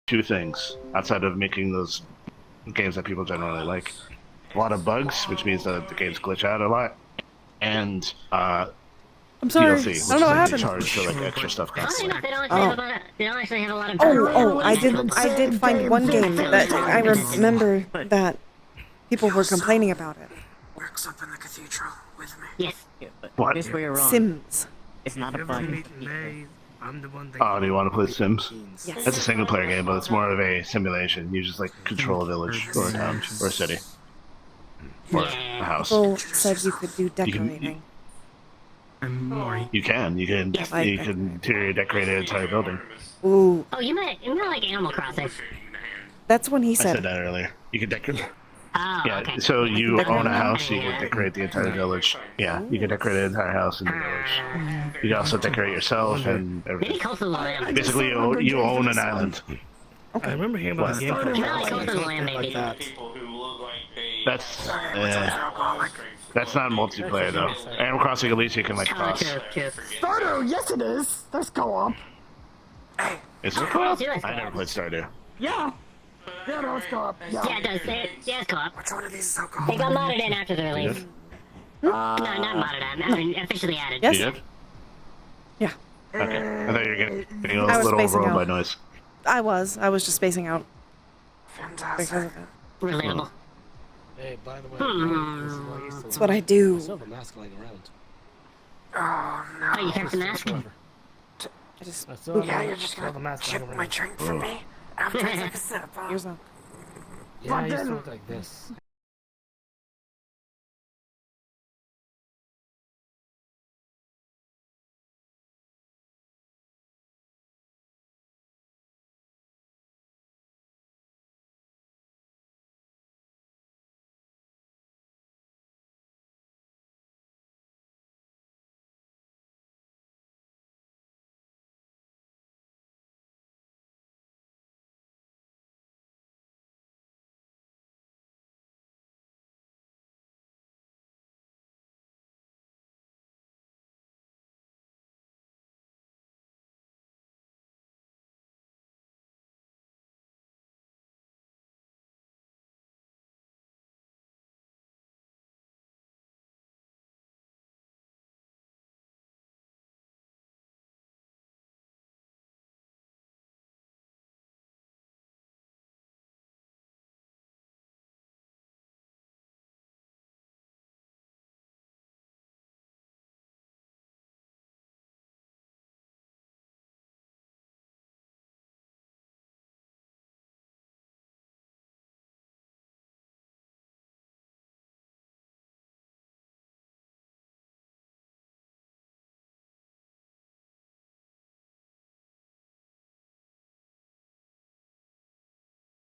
Two things outside of making those games that people generally like: a lot of bugs, which means that the games glitch out a lot, and I'm sorry. DLC, which I don't know what is happened. charged for like extra stuff Funny constantly. enough, they don't actually have a lot of I did find one game that I remember that people were complaining about it. Works up in the cathedral with me. Yes. What? This where you're wrong. Sims. It's not a bug. I'm the one that. Oh, do you want to play Sims? Yes. It's a single player game, but it's more of a simulation. You just like control a village or a town or a city or a house. People said you could do decorating. You can interior decorate an entire building. Ooh. Oh, you meant like Animal Crossing. That's when he I said said. that earlier. You can decorate. Oh, Yeah, okay. so you Decorate own a the house, you can decorate the entire village. Yeah, you can decorate the entire house in the village. You can also decorate yourself and Maybe everything. Coastal Land. Basically, you own an island. I remember hearing about a game called Coastal Land, maybe. That's not multiplayer though. Animal Crossing, at least you can like cross. Stardew, yes it is. There's co-op. Is it co-op? I never played Stardew. Yeah. Yeah, no, it's co-op. Yeah, it does. Yeah, it's co-op. Which one of these is alcohol? They got modded in after the release. No, not modded in. I mean, officially added. Yes. You did? Yeah. Okay. I thought you were getting a I was little spacing overwhelmed by out. noise. I was just spacing out. Fantastic. Because of it. Relatable. Hey, by the way, That's what I do. I still have a mask lying around. Oh no. Oh, you kept the mask? I just. I still have Yeah, a- you're just still have a gonna mask chip lying my around. drink from me after I take a sip. Huh? Here's a. Yeah, I used to look like this.